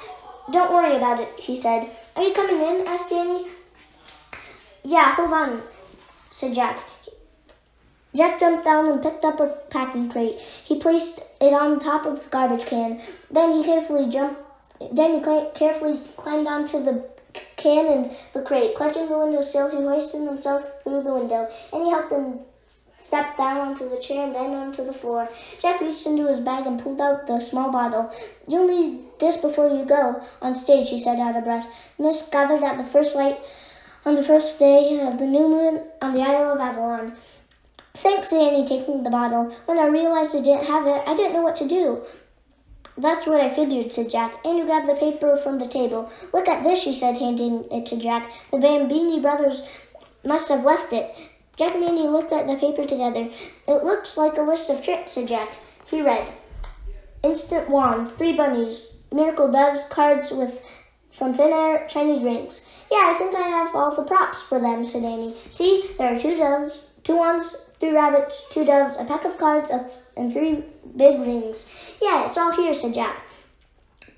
[SPEAKER 1] "Don't worry about it," he said. "Are you coming in?" asked Annie. "Yeah, hold on," said Jack. Jack jumped down and picked up a packing crate. He placed it on top of the garbage can. Then he carefully climbed onto the can and the crate. Clutching the windowsill, he hoisted himself through the window, and he helped him step down onto the chair and then onto the floor. Jack reached into his bag and pulled out the small bottle. "You'll need this before you go on stage," he said, out of breath. Mist gathered at the first light on the first day of the new moon on the Isle of Avalon. "Thanks," said Annie, taking the bottle. "When I realized I didn't have it, I didn't know what to do." "That's what I figured," said Jack. Annie grabbed the paper from the table. "Look at this," she said, handing it to Jack. "The Bambini brothers must have left it." Jack and Annie looked at the paper together. "It looks like a list of tricks," said Jack. He read, "Instant wand, 3 bunnies, miracle doves, cards from thin air, Chinese rings." "Yeah, I think I have all the props for them," said Annie. "See, there are 2 doves, 2 wands, 3 rabbits, 2 doves, a pack of cards, and 3 big rings." "Yeah, it's all here," said Jack.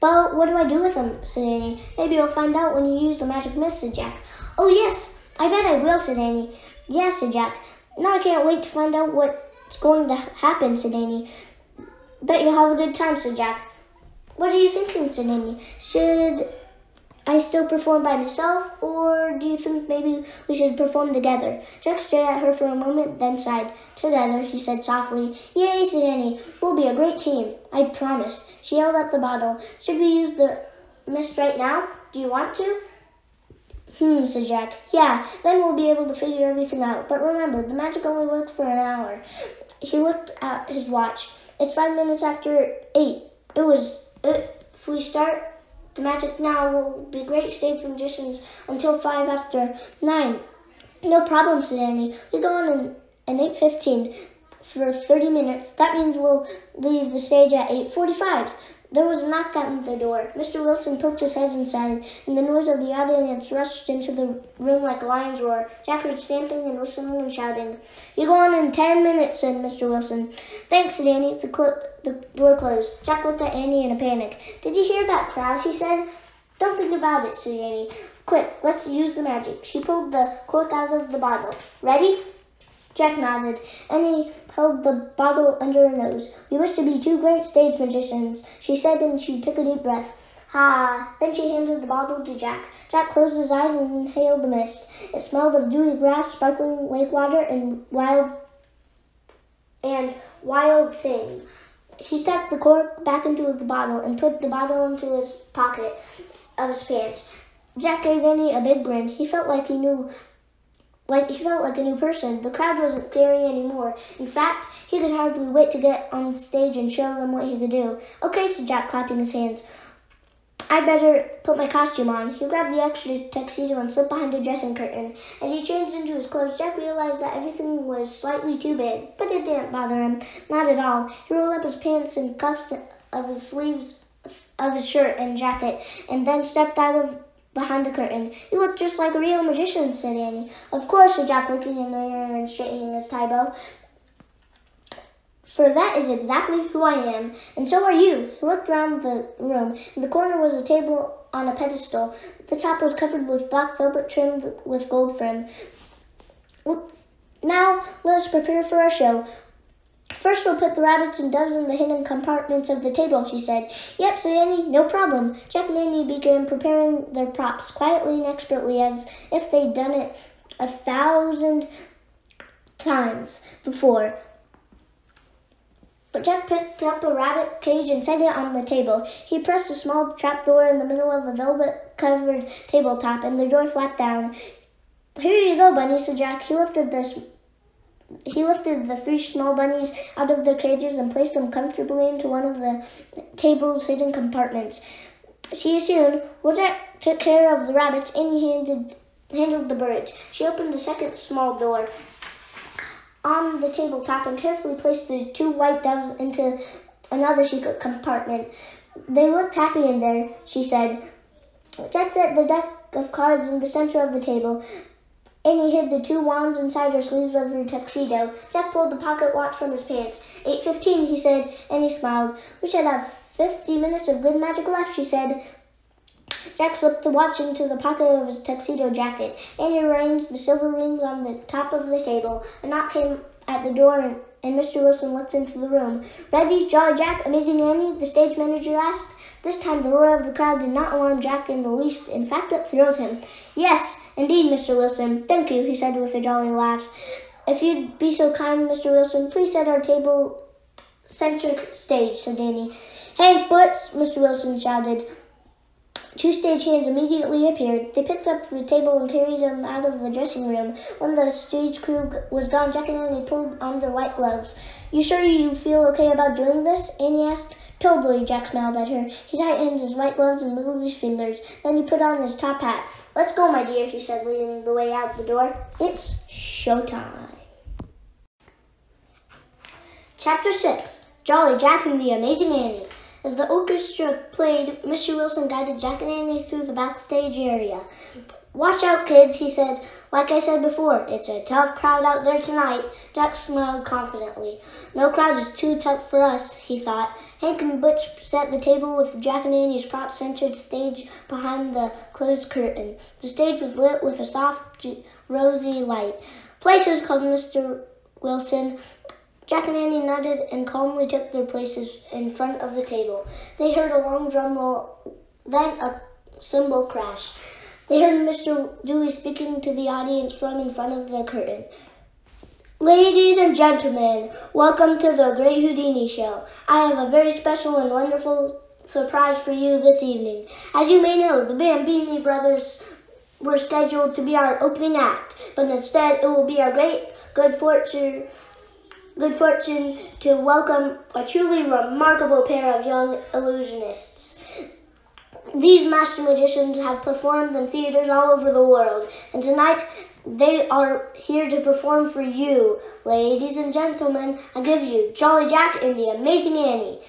[SPEAKER 1] "But what do I do with them?" said Annie. "Maybe you'll find out when you use the magic mist," said Jack. "Oh, yes, I bet I will," said Annie. "Yeah," said Jack. "Now I can't wait to find out what's going to happen," said Annie. "Bet you'll have a good time," said Jack. "What are you thinking?" said Annie. "Should I still perform by myself, or do you think maybe we should perform together?" Jack stared at her for a moment, then sighed. "Together," he said softly. "Yay," said Annie. "We'll be a great team. I promise." She held up the bottle. "Should we use the mist right now? Do you want to?" Said Jack. "Yeah, then we'll be able to figure everything out. But remember, the magic only works for an hour." He looked at his watch. "It's 5 minutes after 8. If we start the magic now, will be great stage magicians until 5 after 9. "No problem," said Annie. "We go on at 8:15 for 30 minutes. That means we'll leave the stage at 8:45. There was a knock on the door. Mr. Wilson poked his head inside, and the noise of the audience rushed into the room like a lion's roar. Jack heard stamping and whistling and shouting. "You go on in 10 minutes, said Mr. Wilson. "Thanks," said Annie. The door closed. Jack looked at Annie in a panic. "Did you hear that crowd?" he said. "Don't think about it," said Annie. "Quick, let's use the magic." She pulled the cork out of the bottle. "Ready?" Jack nodded. Annie held the bottle under her nose. "We wish to be 2 great stage magicians," she said, and she took a deep breath. "Ha!" Then she handed the bottle to Jack. Jack closed his eyes and inhaled the mist. It smelled of dewy grass, sparkling lake water, and wild thing. He stuck the cork back into the bottle and put the bottle into his pocket of his pants. Jack gave Annie a big grin. He felt like a new person. The crowd wasn't scary anymore. In fact, he could hardly wait to get on stage and show them what he could do. "Okay," said Jack, clapping his hands. "I better put my costume on." He grabbed the extra tuxedo and slipped behind a dressing curtain. As he changed into his clothes, Jack realized that everything was slightly too big, but it didn't bother him. Not at all. He rolled up his pants and cuffs of his sleeves of his shirt and jacket, and then stepped out behind the curtain. "You look just like a real magician," said Annie. "Of course," said Jack, looking in the mirror and straightening his tie bow. "For that is exactly who I am, and so are you." He looked round the room. In the corner was a table on a pedestal. The top was covered with black velvet trimmed with gold trim. "Now let us prepare for our show. First we'll put the rabbits and doves in the hidden compartments of the table," she said. "Yep," said Annie. "No problem." Jack and Annie began preparing their props, quietly and expertly, as if they'd done it 1,000 times before. But Jack picked up a rabbit cage and set it on the table. He pressed a small trapdoor in the middle of a velvet-covered tabletop, and the door flapped down. "Here you go, Bunny," said Jack. He lifted the 3 small bunnies out of their cages and placed them comfortably into one of the table's hidden compartments. "See you soon." While Jack took care of the rabbits, Annie handled the birds. She opened a second small door on the tabletop and carefully placed the 2 white doves into another secret compartment. "They looked happy in there," she said. Jack set the deck of cards in the center of the table. Annie hid the 2 wands inside her sleeves of her tuxedo. Jack pulled the pocket watch from his pants. 8:15, he said. Annie smiled. "We should have 50 minutes of good magic left," she said. Jack slipped the watch into the pocket of his tuxedo jacket. Annie arranged the silver rings on the top of the table. A knock came at the door, and Mr. Wilson looked into the room. "Ready, Jolly Jack, Amazing Annie?" the stage manager asked. This time the roar of the crowd did not alarm Jack in the least. In fact, it thrilled him. "Yes, indeed, Mr. Wilson. Thank you," he said with a jolly laugh. "If you'd be so kind, Mr. Wilson, please set our table center stage," said Annie. "Hank Butts!" Mr. Wilson shouted. 2 stage hands immediately appeared. They picked up the table and carried him out of the dressing room. When the stage crew was gone, Jack and Annie pulled on their white gloves. "You sure you feel okay about doing this?" Annie asked. "Totally," Jack smiled at her. He tightened his white gloves and wiggled his fingers. Then he put on his top hat. "Let's go, my dear," he said, leading the way out the door. "It's showtime." Chapter 6. Jolly Jack and the Amazing Annie. As the orchestra played, Mr. Wilson guided Jack and Annie through the backstage area. "Watch out, kids," he said. "Like I said before, it's a tough crowd out there tonight." Jack smiled confidently. "No crowd is too tough for us," he thought. Hank and Butch set the table with Jack and Annie's prop-centered stage behind the closed curtain. The stage was lit with a soft, rosy light. "Places," called Mr. Wilson. Jack and Annie nodded and calmly took their places in front of the table. They heard a long drum roll, then a cymbal crash. They heard Mr. Dewey speaking to the audience from in front of the curtain. "Ladies and gentlemen, welcome to the Great Houdini Show. I have a very special and wonderful surprise for you this evening. As you may know, the Bambini brothers were scheduled to be our opening act, but instead it will be our great good fortune to welcome a truly remarkable pair of young illusionists. These master magicians have performed in theaters all over the world, and tonight they are here to perform for you. Ladies and gentlemen, I give you Jolly Jack and the Amazing Annie."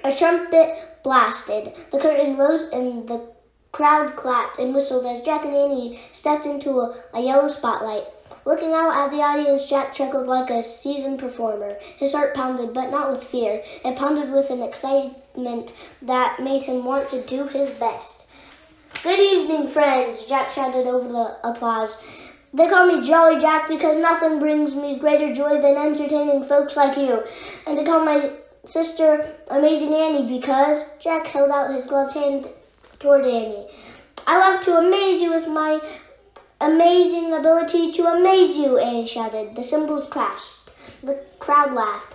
[SPEAKER 1] A trumpet blasted. The curtain rose and the crowd clapped and whistled as Jack and Annie stepped into a yellow spotlight. Looking out at the audience, Jack chuckled like a seasoned performer. His heart pounded, but not with fear. It pounded with an excitement that made him want to do his best. "Good evening, friends," Jack shouted over the applause. "They call me Jolly Jack because nothing brings me greater joy than entertaining folks like you. And they call my sister Amazing Annie because—" Jack held out his gloved hand toward Annie. "I love to amaze you with my amazing ability to amaze you," Annie shouted. The cymbals crashed. The crowd laughed.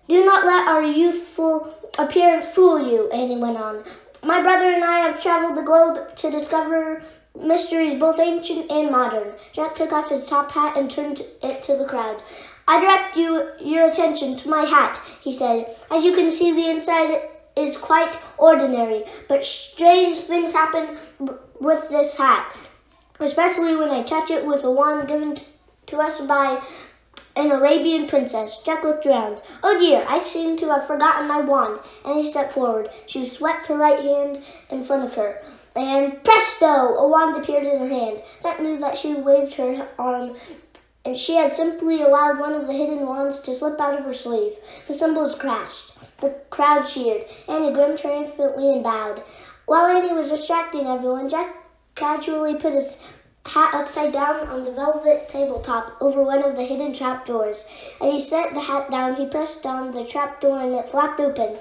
[SPEAKER 1] "Do not let our youthful appearance fool you," Annie went on. "My brother and I have traveled the globe to discover mysteries both ancient and modern." Jack took off his top hat and turned it to the crowd. "I direct your attention to my hat," he said. "As you can see, the inside is quite ordinary, but strange things happen with this hat, especially when I touch it with a wand given to us by an Arabian princess." Jack looked around. "Oh dear, I seem to have forgotten my wand." And he stepped forward. She swept her right hand in front of her. And presto! A wand appeared in her hand. Jack knew that she waved her arm, and she had simply allowed one of the hidden wands to slip out of her sleeve. The cymbals crashed. The crowd cheered. Annie grinned triumphantly and bowed. While Annie was distracting everyone, Jack casually put his hat upside down on the velvet tabletop over one of the hidden trapdoors. As he set the hat down, he pressed down the trapdoor and it flapped open.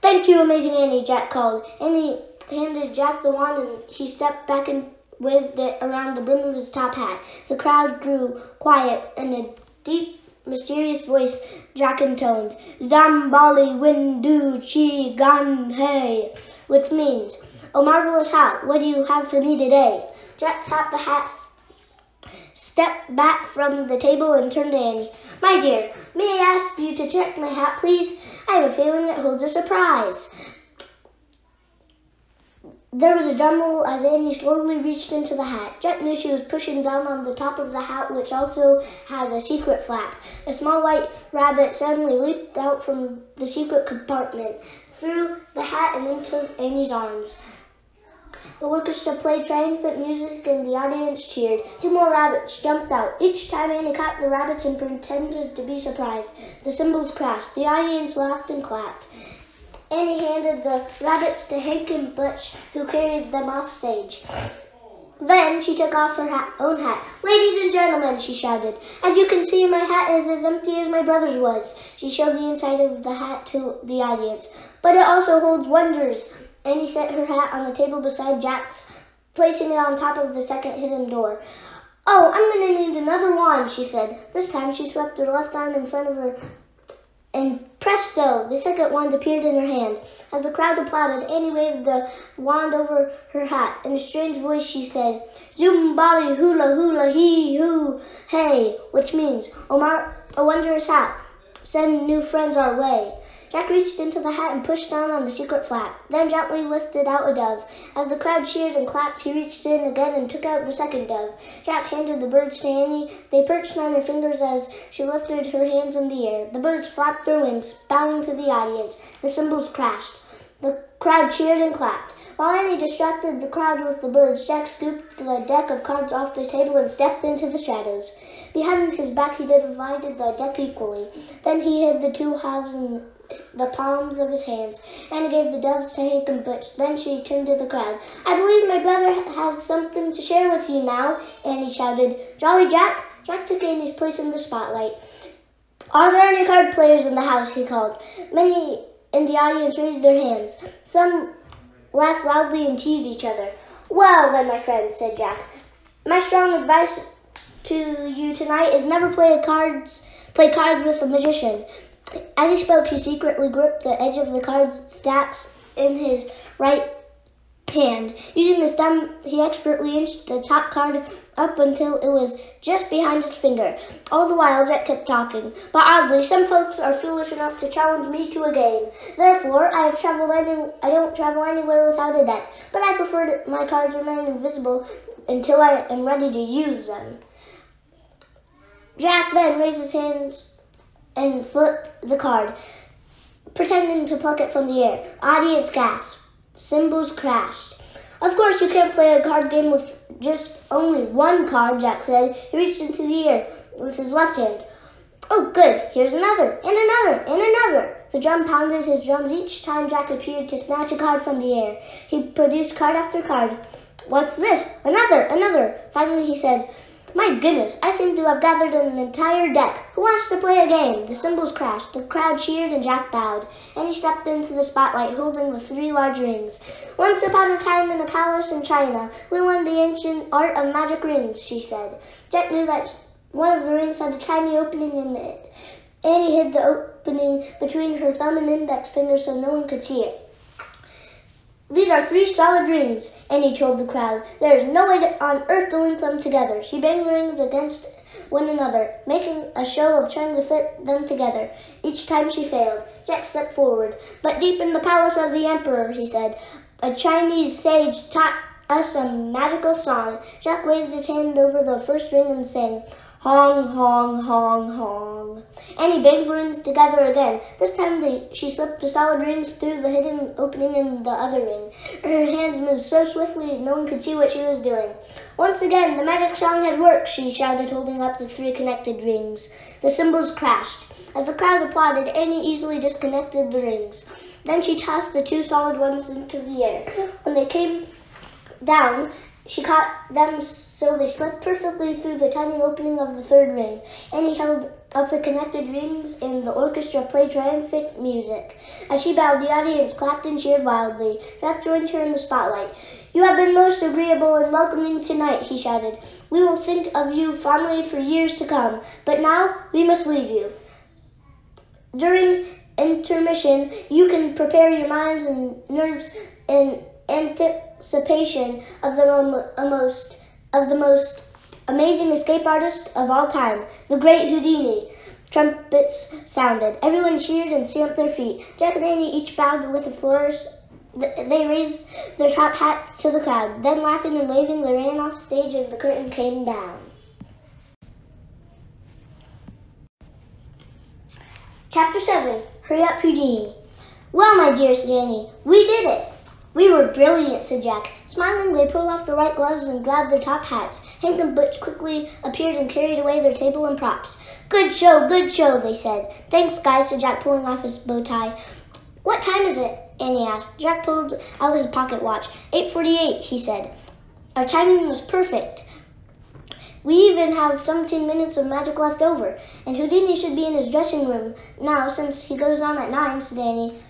[SPEAKER 1] "Thank you, Amazing Annie," Jack called. Annie handed Jack the wand and he stepped back and waved it around the brim of his top hat. The crowd grew quiet and a deep, mysterious voice Jack intoned, "Zambali Windu Chi Gan Hey," which means, "Oh, marvelous hat, what do you have for me today?" Jack tapped the hat, stepped back from the table and turned to Annie. "My dear, may I ask you to check my hat, please? I have a feeling it holds a surprise." There was a rumble as Annie slowly reached into the hat. Jack knew she was pushing down on the top of the hat, which also had a secret flap. A small white rabbit suddenly leaped out from the secret compartment, through the hat and into Annie's arms. The orchestra played triumphant music and the audience cheered. 2 more rabbits jumped out. Each time Annie caught the rabbits and pretended to be surprised. The cymbals crashed. The audience laughed and clapped. Annie handed the rabbits to Hank and Butch, who carried them off stage. Then she took off her own hat. "Ladies and gentlemen," she shouted, "as you can see, my hat is as empty as my brother's was." She showed the inside of the hat to the audience. "But it also holds wonders." Annie set her hat on the table beside Jack's, placing it on top of the second hidden door. "Oh, I'm going to need another wand," she said. This time she swept her left arm in front of her, and presto, the second wand appeared in her hand. As the crowd applauded, Annie waved the wand over her hat. In a strange voice she said, "Zumbali hula hula hee hoo hey," which means, "A wondrous hat, send new friends our way." Jack reached into the hat and pushed down on the secret flap, then gently lifted out a dove. As the crowd cheered and clapped, he reached in again and took out the second dove. Jack handed the birds to Annie. They perched on her fingers as she lifted her hands in the air. The birds flapped their wings, bowing to the audience. The cymbals crashed. The crowd cheered and clapped. While Annie distracted the crowd with the birds, Jack scooped the deck of cards off the table and stepped into the shadows. Behind his back, he divided the deck equally. Then he hid the 2 halves in the palms of his hands, and he gave the doves to Hank and Butch. Then she turned to the crowd. "I believe my brother has something to share with you now," Annie shouted. "Jolly Jack?" Jack took Annie's place in the spotlight. "Are there any card players in the house?" he called. Many in the audience raised their hands. Some laughed loudly and teased each other. "Well then, my friends," said Jack, "my strong advice to you tonight is never play cards with a magician." As he spoke, he secretly gripped the edge of the card stacks in his right hand. Using his thumb, he expertly inched the top card up until it was just behind his finger. All the while, Jack kept talking. "But oddly, some folks are foolish enough to challenge me to a game. Therefore, I don't travel anywhere without a deck. But I prefer that my cards remain invisible until I am ready to use them." Jack then raised his hands and flipped the card, pretending to pluck it from the air. Audience gasped. Cymbals crashed. "Of course you can't play a card game with just only one card," Jack said. He reached into the air with his left hand. "Oh, good. Here's another, and another, and another." The drum pounded his drums each time Jack appeared to snatch a card from the air. He produced card after card. "What's this? Another, another." Finally he said, "My goodness, I seem to have gathered an entire deck. Who wants to play a game?" The cymbals crashed. The crowd cheered and Jack bowed. And he stepped into the spotlight holding the 3 large rings. "Once upon a time in a palace in China, we learned the ancient art of magic rings," she said. Jack knew that one of the rings had a tiny opening in it. Annie hid the opening between her thumb and index finger so no one could see it. "These are 3 solid rings," Annie told the crowd. "There is no way on earth to link them together." She banged the rings against one another, making a show of trying to fit them together. Each time she failed. Jack stepped forward. "But deep in the palace of the emperor," he said, "a Chinese sage taught us a magical song." Jack waved his hand over the first ring and sang, Hong, hong, hong, hong. Annie banged the rings together again. This time she slipped the solid rings through the hidden opening in the other ring. Her hands moved so swiftly no one could see what she was doing. Once again, the magic song has worked, she shouted, holding up the 3 connected rings. The cymbals crashed. As the crowd applauded, Annie easily disconnected the rings. Then she tossed the 2 solid ones into the air. When they came down, she caught them so they slipped perfectly through the tiny opening of the 3rd ring. Annie held up the connected rings and the orchestra played triumphant music. As she bowed, the audience clapped and cheered wildly. Jack joined her in the spotlight. You have been most agreeable and welcoming tonight, he shouted. We will think of you fondly for years to come, but now we must leave you. During intermission, you can prepare your minds and nerves in anticipation of the most amazing escape artist of all time, the great Houdini. Trumpets sounded. Everyone cheered and stamped their feet. Jack and Annie each bowed with a flourish. They raised their top hats to the crowd. Then, laughing and waving, they ran off stage and the curtain came down. Chapter 7. Hurry Up, Houdini. Well, my dear, said Annie, we did it. We were brilliant, said Jack. Smiling, they pulled off their white gloves and grabbed their top hats. Hank and Butch quickly appeared and carried away their table and props. Good show, they said. Thanks, guys, said Jack, pulling off his bow tie. What time is it? Annie asked. Jack pulled out his pocket watch. 8:48, he said. Our timing was perfect. We even have 17 minutes of magic left over, and Houdini should be in his dressing room now since he goes on at 9, said Annie.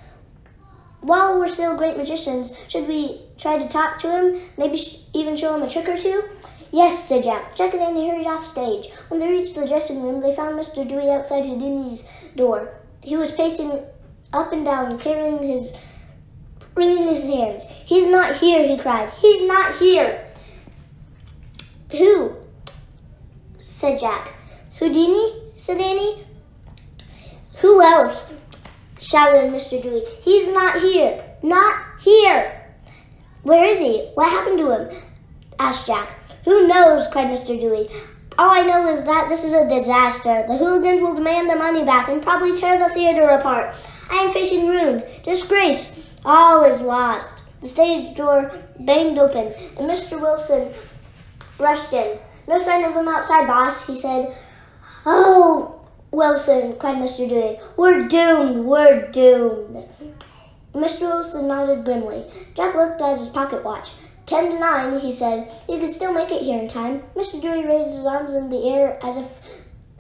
[SPEAKER 1] While we're still great magicians, should we try to talk to him, maybe even show him a trick or 2? Yes, said Jack. Jack and Annie hurried off stage. When they reached the dressing room, they found Mr. Dewey outside Houdini's door. He was pacing up and down, wringing his hands. He's not here, he cried. He's not here. Who? Said Jack. Houdini? Said Annie. Who else? Shouted Mr. Dewey. He's not here. Not here. Where is he? What happened to him? Asked Jack. Who knows? Cried Mr. Dewey. All I know is that this is a disaster. The hooligans will demand their money back and probably tear the theater apart. I am facing ruin, disgrace. All is lost. The stage door banged open, and Mr. Wilson rushed in. No sign of him outside, boss, he said. Oh, Wilson, cried Mr. Dewey. We're doomed. Mr. Wilson nodded grimly. Jack looked at his pocket watch. 10 to 9, he said. He could still make it here in time. Mr. Dewey raised his arms in the air as if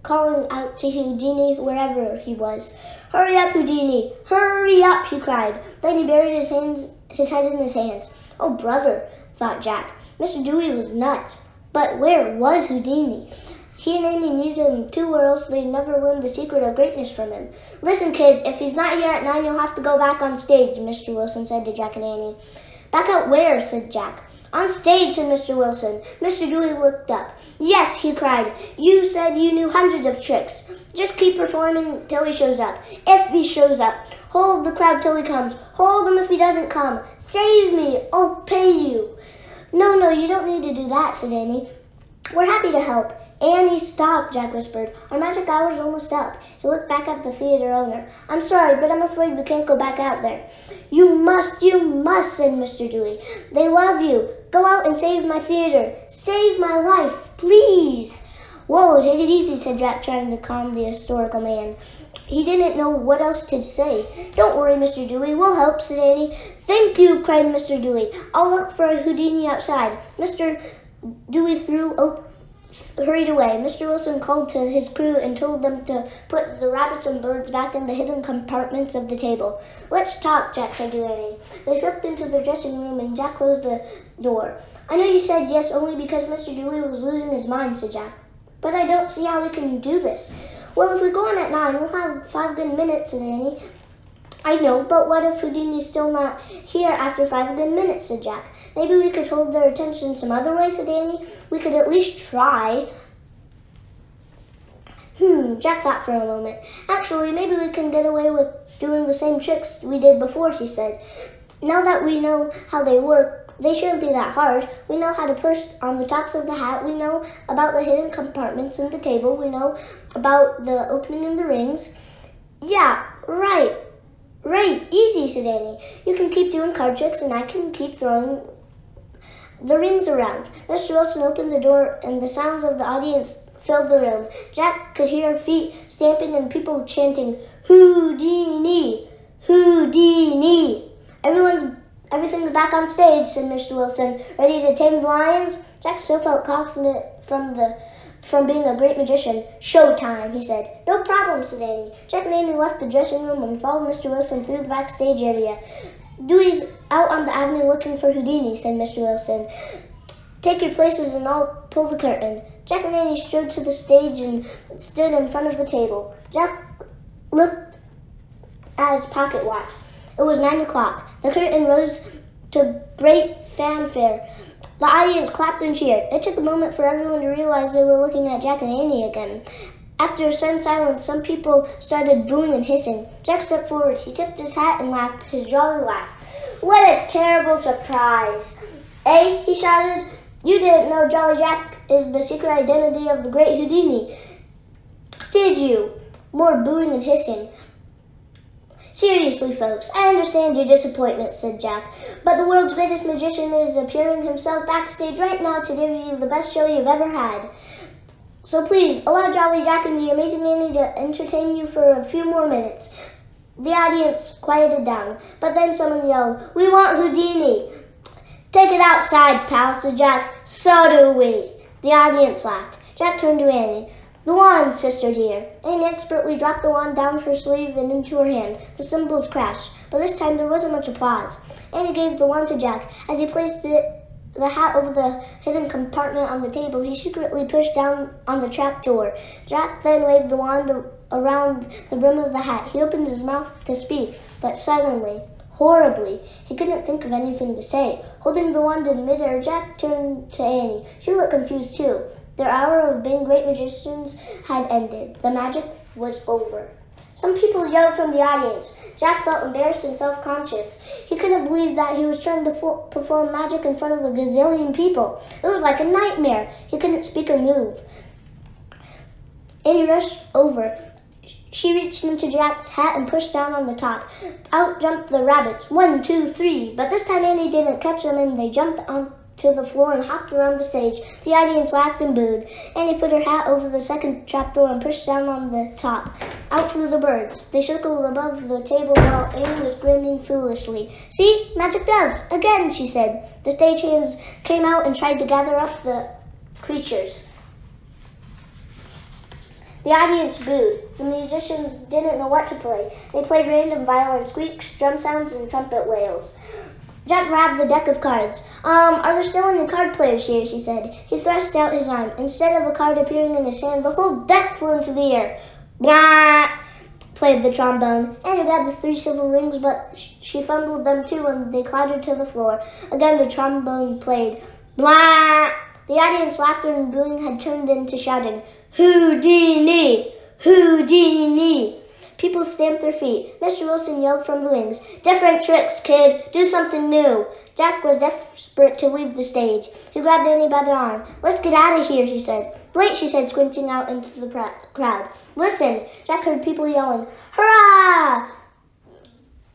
[SPEAKER 1] calling out to Houdini wherever he was. Hurry up, Houdini! Hurry up, he cried. Then he buried his head in his hands. Oh, brother, thought Jack. Mr. Dewey was nuts. But where was Houdini? He and Annie needed him too, or else they'd never learn the secret of greatness from him. Listen, kids, if he's not here at 9, you'll have to go back on stage, Mr. Wilson said to Jack and Annie. Back out where? Said Jack. On stage, said Mr. Wilson. Mr. Dewey looked up. Yes, he cried. You said you knew hundreds of tricks. Just keep performing till he shows up. If he shows up. Hold the crowd till he comes. Hold him if he doesn't come. Save me. I'll pay you. No, you don't need to do that, said Annie. We're happy to help. Annie, stop, Jack whispered. Our magic hour's almost up. He looked back at the theater owner. I'm sorry, but I'm afraid we can't go back out there. You must, said Mr. Dewey. They love you. Go out and save my theater. Save my life, please. Whoa, take it easy, said Jack, trying to calm the historical man. He didn't know what else to say. Don't worry, Mr. Dewey. We'll help, said Annie. Thank you, cried Mr. Dewey. I'll look for a Houdini outside. Mr. Dewey hurried away. Mr. Wilson called to his crew and told them to put the rabbits and birds back in the hidden compartments of the table. Let's talk, Jack said to Annie. They slipped into their dressing room and Jack closed the door. I know you said yes only because Mr. Dewey was losing his mind, said Jack. But I don't see how we can do this. Well, if we go on at 9, we'll have 5 good minutes, said Annie. I know, but what if Houdini's still not here after 5 good minutes, said Jack. Maybe we could hold their attention some other way, said Annie. We could at least try. Jack thought for a moment. Actually, maybe we can get away with doing the same tricks we did before, he said. Now that we know how they work, they shouldn't be that hard. We know how to push on the tops of the hat. We know about the hidden compartments in the table. We know about the opening in the rings. Yeah, right, easy, said Annie. You can keep doing card tricks and I can keep throwing the rings around. Mr. Wilson opened the door and the sounds of the audience filled the room. Jack could hear feet stamping and people chanting, Houdini, Houdini. Everything's back on stage, said Mr. Wilson. Ready to tame the lions? Jack still felt confident from being a great magician. Showtime, he said. No problem, said Annie. Jack and Annie left the dressing room and followed Mr. Wilson through the backstage area. Dewey's out on the avenue looking for Houdini, said Mr. Wilson. Take your places and I'll pull the curtain. Jack and Annie strode to the stage and stood in front of the table. Jack looked at his pocket watch. It was 9 o'clock. The curtain rose to great fanfare. The audience clapped and cheered. It took a moment for everyone to realize they were looking at Jack and Annie again. After a sudden silence, some people started booing and hissing. Jack stepped forward. He tipped his hat and laughed his jolly laugh. What a terrible surprise! Eh? He shouted. You didn't know Jolly Jack is the secret identity of the great Houdini, did you? More booing and hissing. Seriously, folks, I understand your disappointment, said Jack, but the world's greatest magician is appearing himself backstage right now to give you the best show you've ever had. So please, allow Jolly Jack and the amazing Annie to entertain you for a few more minutes. The audience quieted down, but then someone yelled, We want Houdini! Take it outside, pal, said Jack. So do we. The audience laughed. Jack turned to Annie. The wand, sister dear. Annie expertly dropped the wand down her sleeve and into her hand. The cymbals crashed, but this time there wasn't much applause. Annie gave the wand to Jack. As he placed the hat over the hidden compartment on the table, he secretly pushed down on the trap door. Jack then waved the wand around the brim of the hat. He opened his mouth to speak, but suddenly, horribly, he couldn't think of anything to say. Holding the wand in midair, Jack turned to Annie. She looked confused too. Their hour of being great magicians had ended. The magic was over. Some people yelled from the audience. Jack felt embarrassed and self-conscious. He couldn't believe that he was trying to perform magic in front of a gazillion people. It was like a nightmare. He couldn't speak or move. Annie rushed over. She reached into Jack's hat and pushed down on the top. Out jumped the rabbits. 1, 2, 3. But this time Annie didn't catch them and they jumped onto the floor and hopped around the stage. The audience laughed and booed. Annie put her hat over the second trapdoor and pushed down on the top. Out flew the birds. They circled above the table while Annie was grinning foolishly. See? Magic doves! Again, she said. The stagehands came out and tried to gather up the creatures. The audience booed. The musicians didn't know what to play. They played random violin squeaks, drum sounds, and trumpet wails. Jack grabbed the deck of cards. Are there still any card players here? She said. He thrust out his arm. Instead of a card appearing in his hand, the whole deck flew into the air. Blah! Played the trombone. Annie grabbed the 3 silver rings, but she fumbled them too and they clattered to the floor. Again the trombone played. Blah! The audience laughter and booing had turned into shouting. Houdini! Houdini! People stamped their feet. Mr. Wilson yelled from the wings. Different tricks, kid. Do something new. Jack was desperate to leave the stage. He grabbed Annie by the arm. Let's get out of here, he said. Wait, she said, squinting out into the crowd. Listen. Jack heard people yelling. Hurrah!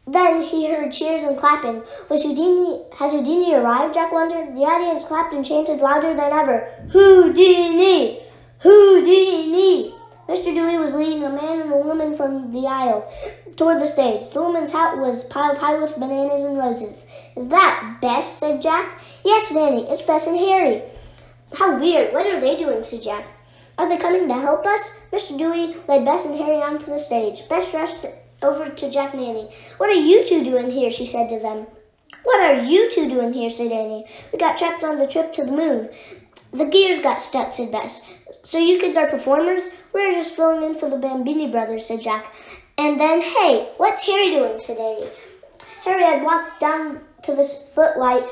[SPEAKER 1] Then he heard cheers and clapping. Has Houdini arrived? Jack wondered. The audience clapped and chanted louder than ever. Houdini! Houdini! Mr. Dewey was leading a man and a woman from the aisle toward the stage. The woman's hat was piled high with bananas and roses. Is that Bess? Said Jack. Yes, Nanny, it's Bess and Harry. How weird. What are they doing? Said Jack. Are they coming to help us? Mr. Dewey led Bess and Harry onto the stage. Bess rushed over to Jack and Annie. What are you two doing here? She said to them. What are you two doing here? Said Annie. We got trapped on the trip to the moon. The gears got stuck, said Bess. So you kids are performers? We're just filling in for the Bambini brothers, said Jack. And then, hey, what's Harry doing? Said Annie. Harry had walked down to the footlight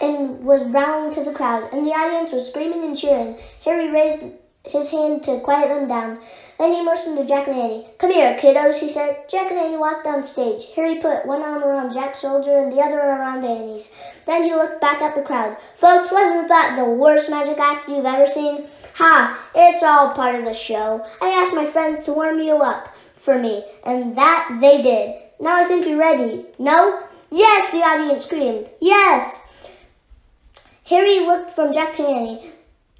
[SPEAKER 1] and was bowing to the crowd, and the audience was screaming and cheering. Harry raised his hand to quiet them down. Then he motioned to Jack and Annie. "Come here, kiddos," he said. Jack and Annie walked down stage. Harry put one arm around Jack's shoulder and the other around Annie's. Then he looked back at the crowd. "Folks, wasn't that the worst magic act you've ever seen? Ha! It's all part of the show. I asked my friends to warm you up for me, and that they did. Now I think you're ready. No?" "Yes!" the audience screamed. "Yes!" Harry looked from Jack to Annie.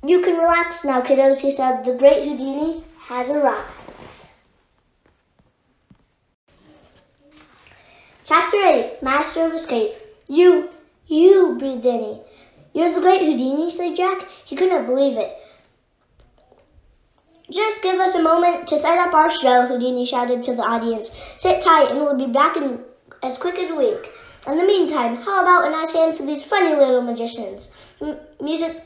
[SPEAKER 1] "You can relax now, kiddos," he said. "The great Houdini has arrived." Chapter 8, Master of Escape. You, breathed Annie. "You're the great Houdini," said Jack. He couldn't believe it. "Just give us a moment to set up our show," Houdini shouted to the audience. "Sit tight and we'll be back in as quick as a wink. In the meantime, how about a nice hand for these funny little magicians?" Music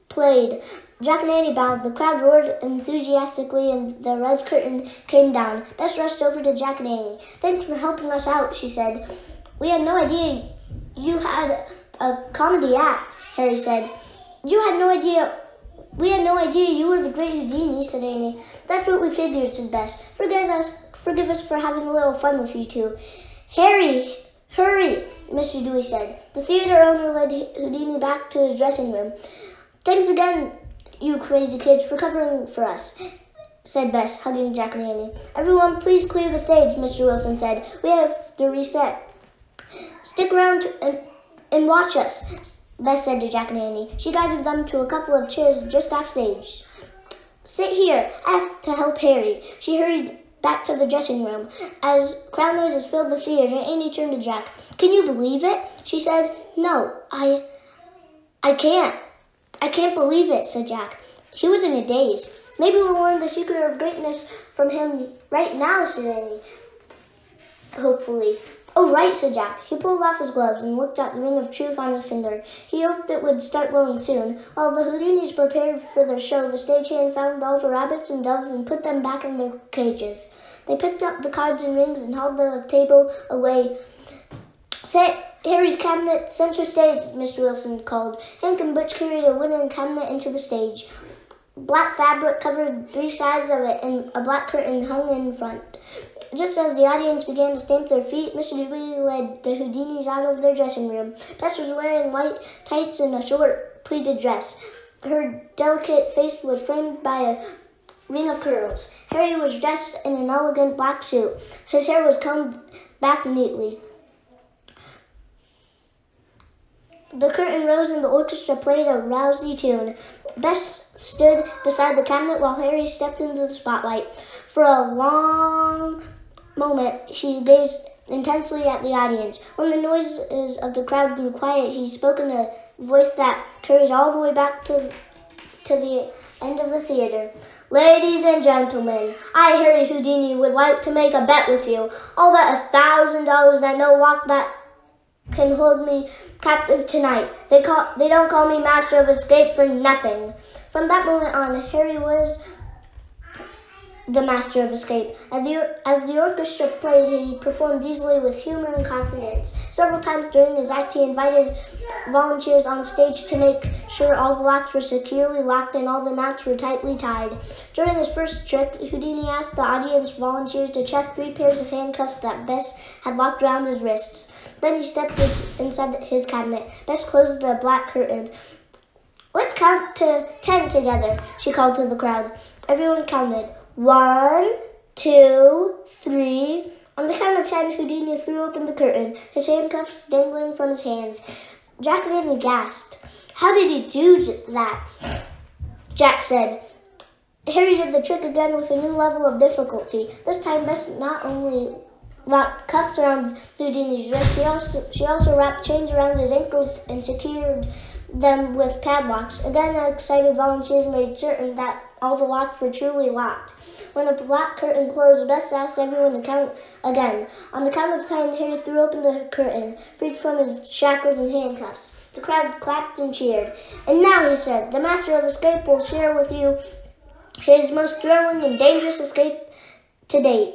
[SPEAKER 1] played. Jack and Annie bowed. The crowd roared enthusiastically and the red curtain came down. Bess rushed over to Jack and Annie. "Thanks for helping us out," she said. "We had no idea you had a comedy act," Harry said. We had no idea you were the great Houdini," said Annie. "That's what we figured," said Bess. Forgive us for having a little fun with you two." "Harry, hurry," Mr. Dewey said. The theater owner led Houdini back to his dressing room. "Thanks again, you crazy kids, for covering for us," said Bess, hugging Jack and Annie. "Everyone, please clear the stage," Mr. Wilson said. "We have to reset." "Stick around and watch us," Bess said to Jack and Annie. She guided them to a couple of chairs just off stage. "Sit here. I have to help Harry." She hurried back to the dressing room. As crowd noises filled the theater, Annie turned to Jack. "Can you believe it?" she said. "No, I can't. I can't believe it," said Jack. He was in a daze. "Maybe we'll learn the secret of greatness from him right now," said Annie. "Hopefully." "Oh, right," said Jack. He pulled off his gloves and looked at the ring of truth on his finger. He hoped it would start glowing soon. While the Houdinis prepared for their show, the stagehand found all the rabbits and doves and put them back in their cages. They picked up the cards and rings and hauled the table away. "Set Harry's cabinet center stage," Mr. Wilson called. Hank and Butch carried a wooden cabinet into the stage. Black fabric covered three sides of it, and a black curtain hung in front. Just as the audience began to stamp their feet, Mr. Dewey led the Houdinis out of their dressing room. Bess was wearing white tights and a short pleated dress. Her delicate face was framed by a ring of curls. Harry was dressed in an elegant black suit. His hair was combed back neatly. The curtain rose and the orchestra played a rousy tune. Bess stood beside the cabinet while Harry stepped into the spotlight. For a long moment, she gazed intensely at the audience. When the noises of the crowd grew quiet, he spoke in a voice that carried all the way back to the end of the theater. "Ladies and gentlemen, I, Harry Houdini, would like to make a bet with you. I'll bet $1,000 that no lock that can hold me captive tonight. They don't call me Master of Escape for nothing." From that moment on, Harry was the Master of Escape. As the orchestra played, he performed easily with humor and confidence. Several times during his act, he invited volunteers on stage to make sure all the locks were securely locked and all the knots were tightly tied. During his first trick, Houdini asked the audience volunteers to check 3 pairs of handcuffs that Bess had locked around his wrists. Then he stepped inside his cabinet. Bess closed the black curtain. "Let's count to 10 together," she called to the crowd. Everyone counted. 1, 2, 3. On the count of 10, Houdini threw open the curtain, his handcuffs dangling from his hands. Jack and Annie gasped. "How did he do that?" Jack said. Harry did the trick again with a new level of difficulty. This time, Bess not only locked cuffs around Houdini's wrists, she also wrapped chains around his ankles and secured them with padlocks. Again, the excited volunteers made certain that all the locks were truly locked. When the black curtain closed, Bess asked everyone to count again. On the count of 10, Harry threw open the curtain, freed from his shackles and handcuffs. The crowd clapped and cheered. "And now," he said, "the Master of Escape will share with you his most thrilling and dangerous escape to date."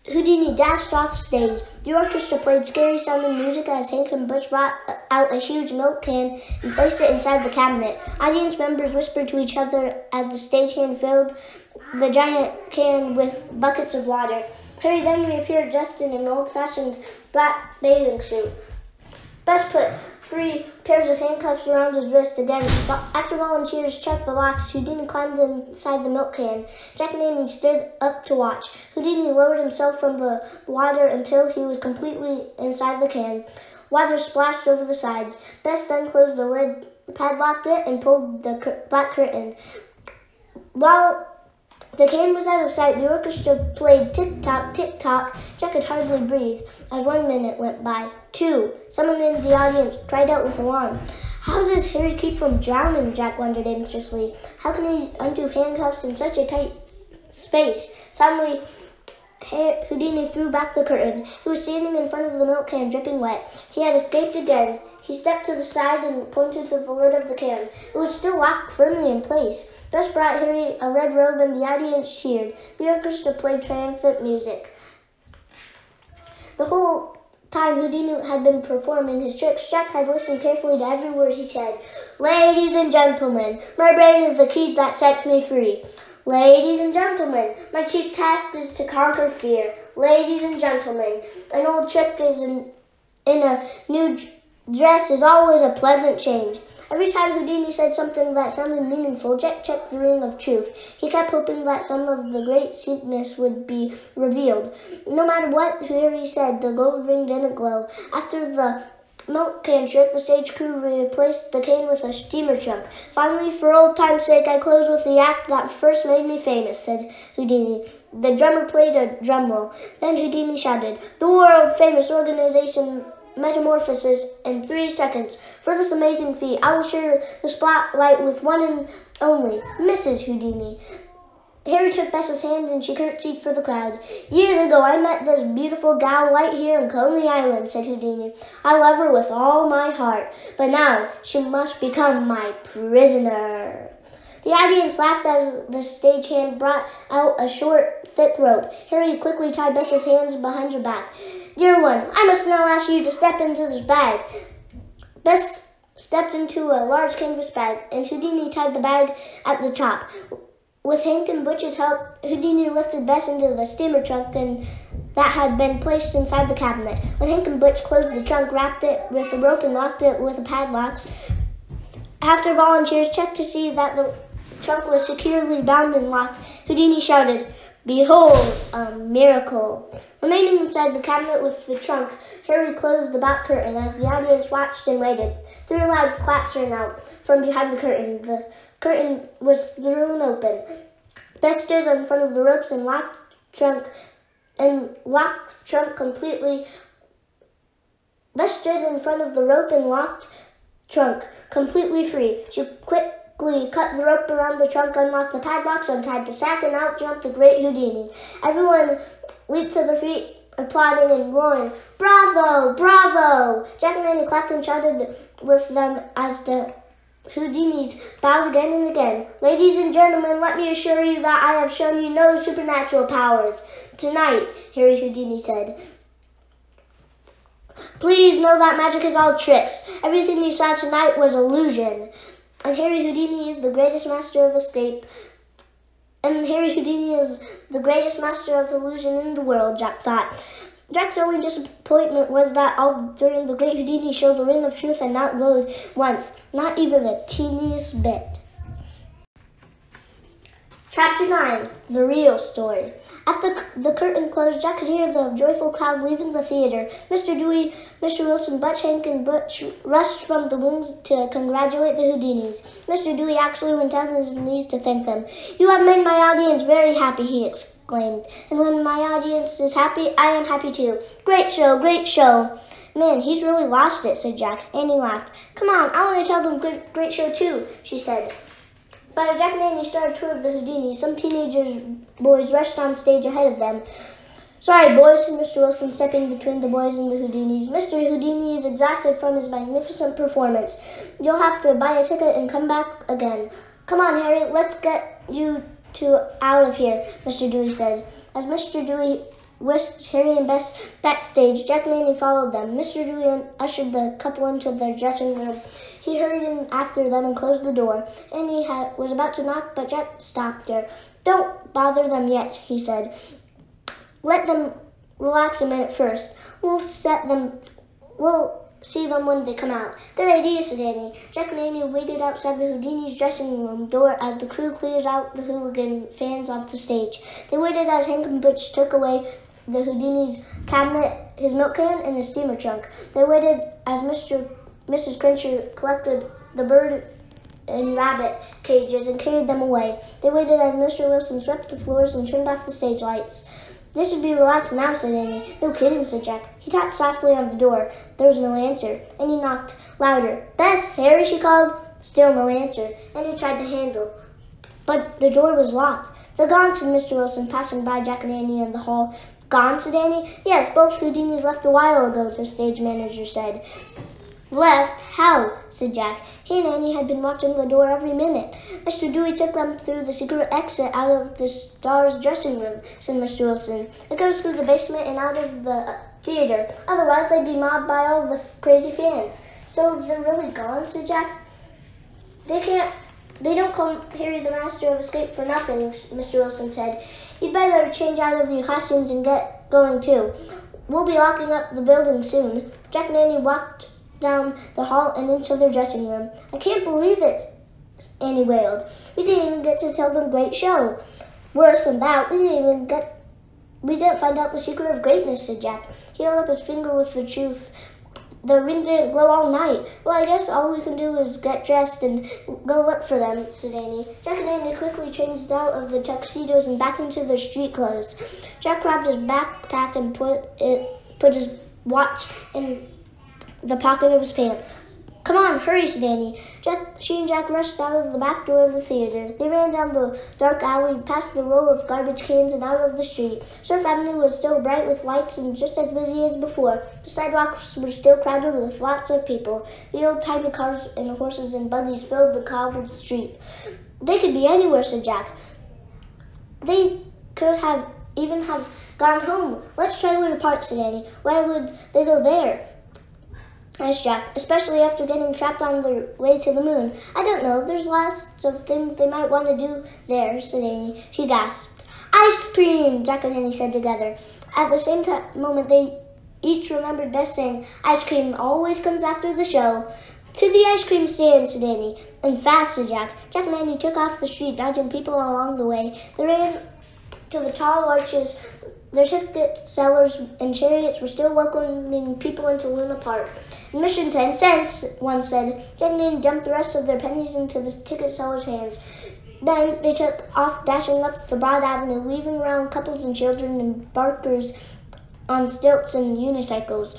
[SPEAKER 1] Houdini dashed off stage. The orchestra played scary-sounding music as Hank and Butch brought out a huge milk can and placed it inside the cabinet. Audience members whispered to each other as the stagehand filled the giant can with buckets of water. Harry then reappeared dressed in an old-fashioned black bathing suit. Bess put 3 pairs of handcuffs around his wrist again. After volunteers checked the locks, Houdini climbed inside the milk can. Jack and Amy stood up to watch. Houdini lowered himself from the water until he was completely inside the can. Water splashed over the sides. Bess then closed the lid, padlocked it, and pulled the black curtain. While the can was out of sight, the orchestra played tick-tock, tick-tock. Jack could hardly breathe as 1 minute went by. 2. Someone in the audience cried out with alarm. How does Harry keep from drowning? Jack wondered anxiously. How can he undo handcuffs in such a tight space? Suddenly, Houdini threw back the curtain. He was standing in front of the milk can, dripping wet. He had escaped again. He stepped to the side and pointed to the lid of the can. It was still locked firmly in place. Bess brought Harry a red robe and the audience cheered. The orchestra played triumphant music. The whole time Houdini had been performing his tricks, Jack had listened carefully to every word he said. Ladies and gentlemen, my brain is the key that sets me free. Ladies and gentlemen, my chief task is to conquer fear. Ladies and gentlemen, an old trick is in a new dress is always a pleasant change. Every time Houdini said something that sounded meaningful, Jack checked the ring of truth. He kept hoping that some of the great secrets would be revealed. No matter what Harry said, the gold ring didn't glow. After the milk can trick, the stage crew replaced the cane with a steamer trunk. Finally, for old time's sake, I close with the act that first made me famous, said Houdini. The drummer played a drum roll. Then Houdini shouted, the world-famous organization Metamorphosis in 3 seconds. For this amazing feat, I will share the spotlight with one and only, Mrs. Houdini. Harry took Bess's hand and she curtsied for the crowd. Years ago, I met this beautiful gal right here in Coney Island, said Houdini. I love her with all my heart, but now she must become my prisoner. The audience laughed as the stagehand brought out a short, thick rope. Harry quickly tied Bess's hands behind her back. Dear one, I must now ask you to step into this bag. Bess stepped into a large canvas bag, and Houdini tied the bag at the top. With Hank and Butch's help, Houdini lifted Bess into the steamer trunk that had been placed inside the cabinet. When Hank and Butch closed the trunk, wrapped it with a rope, and locked it with a padlock, after volunteers checked to see that the trunk was securely bound and locked, Houdini shouted, Behold, a miracle. Remaining inside the cabinet with the trunk, Harry closed the back curtain as the audience watched and waited. 3 loud claps rang out from behind the curtain. The curtain was thrown open. Bess stood in front of the ropes and locked trunk completely. Bess stood in front of the rope and locked trunk completely free. She quickly cut the rope around the trunk, unlocked the padlocks, untied the sack, and out jumped the great Houdini. Everyone leaped to their feet, applauding and roaring, Bravo! Bravo! Jack and Annie clapped and shouted with them as the Houdinis bowed again and again. Ladies and gentlemen, let me assure you that I have shown you no supernatural powers. Tonight, Harry Houdini said. Please know that magic is all tricks. Everything you saw tonight was illusion. And Harry Houdini is the greatest master of escape. And Harry Houdini is the greatest master of illusion in the world, Jack thought. Jack's only disappointment was that all during the great Houdini show, the ring of truth had not glowed once, not even the teeniest bit. Chapter 9, The Real Story. After the curtain closed, Jack could hear the joyful crowd leaving the theater. Mr. Dewey, Mr. Wilson, Butch, Hank, and Butch rushed from the wings to congratulate the Houdinis. Mr. Dewey actually went down on his knees to thank them. You have made my audience very happy, he exclaimed. And when my audience is happy, I am happy too. Great show, great show. Man, he's really lost it, said Jack. Annie laughed. Come on, I want to tell them great show too, she said. But as Jack and Annie started toward the Houdinis, some teenagers boys rushed on stage ahead of them. Sorry, boys, said Mr. Wilson, stepping between the boys and the Houdinis. Mr. Houdini is exhausted from his magnificent performance. You'll have to buy a ticket and come back again. Come on, Harry, let's get you two out of here, Mr. Dewey said. As Mr. Dewey whisked Harry and Bess backstage. Jack and Annie followed them. Mr. Julian ushered the couple into their dressing room. He hurried in after them and closed the door. Annie was about to knock, but Jack stopped her. "Don't bother them yet," he said. "Let them relax a minute first. We'll see them when they come out." "Good idea," said Annie. Jack and Annie waited outside the Houdini's dressing room door as the crew cleared out the hooligan fans off the stage. They waited as Hank and Butch took away the Houdini's cabinet, his milk can, and his steamer trunk. They waited as Mrs. Cruncher collected the bird and rabbit cages and carried them away. They waited as Mr. Wilson swept the floors and turned off the stage lights. "They should be relaxed now," said Annie. "No kidding," said Jack. He tapped softly on the door. There was no answer. Annie knocked louder. "Bess, Harry," she called. Still no answer. Annie tried the handle, but the door was locked. "They're gone," said Mr. Wilson, passing by Jack and Annie in the hall. "Gone?" said Annie. "Yes, both Houdinis left a while ago," the stage manager said. "Left? How?" said Jack. He and Annie had been watching the door every minute. "Mr. Dewey took them through the secret exit out of the Star's dressing room," said Mr. Wilson. "It goes through the basement and out of the theater. Otherwise, they'd be mobbed by all the crazy fans." "So they're really gone?" said Jack. They don't call Harry the Master of Escape for nothing," Mr. Wilson said. "You'd better change out of your costumes and get going too. We'll be locking up the building soon." Jack and Annie walked down the hall and into their dressing room. "I can't believe it," Annie wailed. "We didn't even get to tell them great show." "Worse than that, we didn't find out the secret of greatness," said Jack. He held up his finger with the truth. "The ring didn't glow all night." "Well, I guess all we can do is get dressed and go look for them," said Annie. Jack and Annie quickly changed out of the tuxedos and back into their street clothes. Jack grabbed his backpack and put his watch in the pocket of his pants. "Come on, hurry," said Annie. She and Jack rushed out of the back door of the theater. They ran down the dark alley, past the row of garbage cans, and out of the street. Surf Avenue was still bright with lights and just as busy as before. The sidewalks were still crowded with lots of people. The old-timey cars and horses and buggies filled the cobbled street. "They could be anywhere," said Jack. "They could even have gone home." "Let's try Luna Park," said Annie. "Why would they go there?" asked Jack, "especially after getting trapped on their way to the moon." "I don't know. There's lots of things they might want to do there," said Annie. She gasped. "Ice cream!" Jack and Annie said together. At the same moment, they each remembered Bess saying, "Ice cream always comes after the show." "To the ice cream stand," said Annie. "And fast," said Jack. Jack and Annie took off the street, dodging people along the way. They ran to the tall arches. Their ticket sellers and chariots were still welcoming people into Luna Park. "Admission 10 cents, one said. Jack and Annie dumped the rest of their pennies into the ticket seller's hands. Then they took off, dashing up the broad avenue, weaving around couples and children and barkers on stilts and unicycles.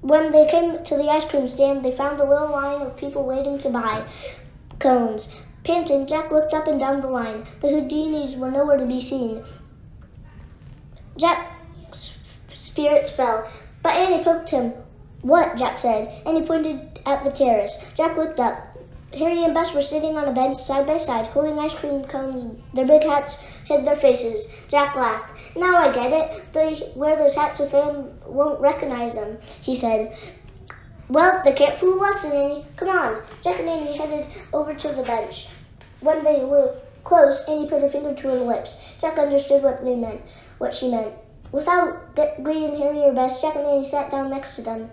[SPEAKER 1] When they came to the ice cream stand, they found a little line of people waiting to buy cones. Panting, Jack looked up and down the line. The Houdinis were nowhere to be seen. Jack's spirits fell, but Annie poked him. "What?" Jack said. Annie pointed at the terrace. Jack looked up. Harry and Bess were sitting on a bench side by side, holding ice cream cones. Their big hats hid their faces. Jack laughed. "Now I get it. They wear those hats so fans won't recognize them," he said. "Well, they can't fool us," said Annie. "Come on." Jack and Annie headed over to the bench. When they were close, Annie put her finger to her lips. Jack understood what she meant. Without greeting Harry or Bess, Jack and Annie sat down next to them.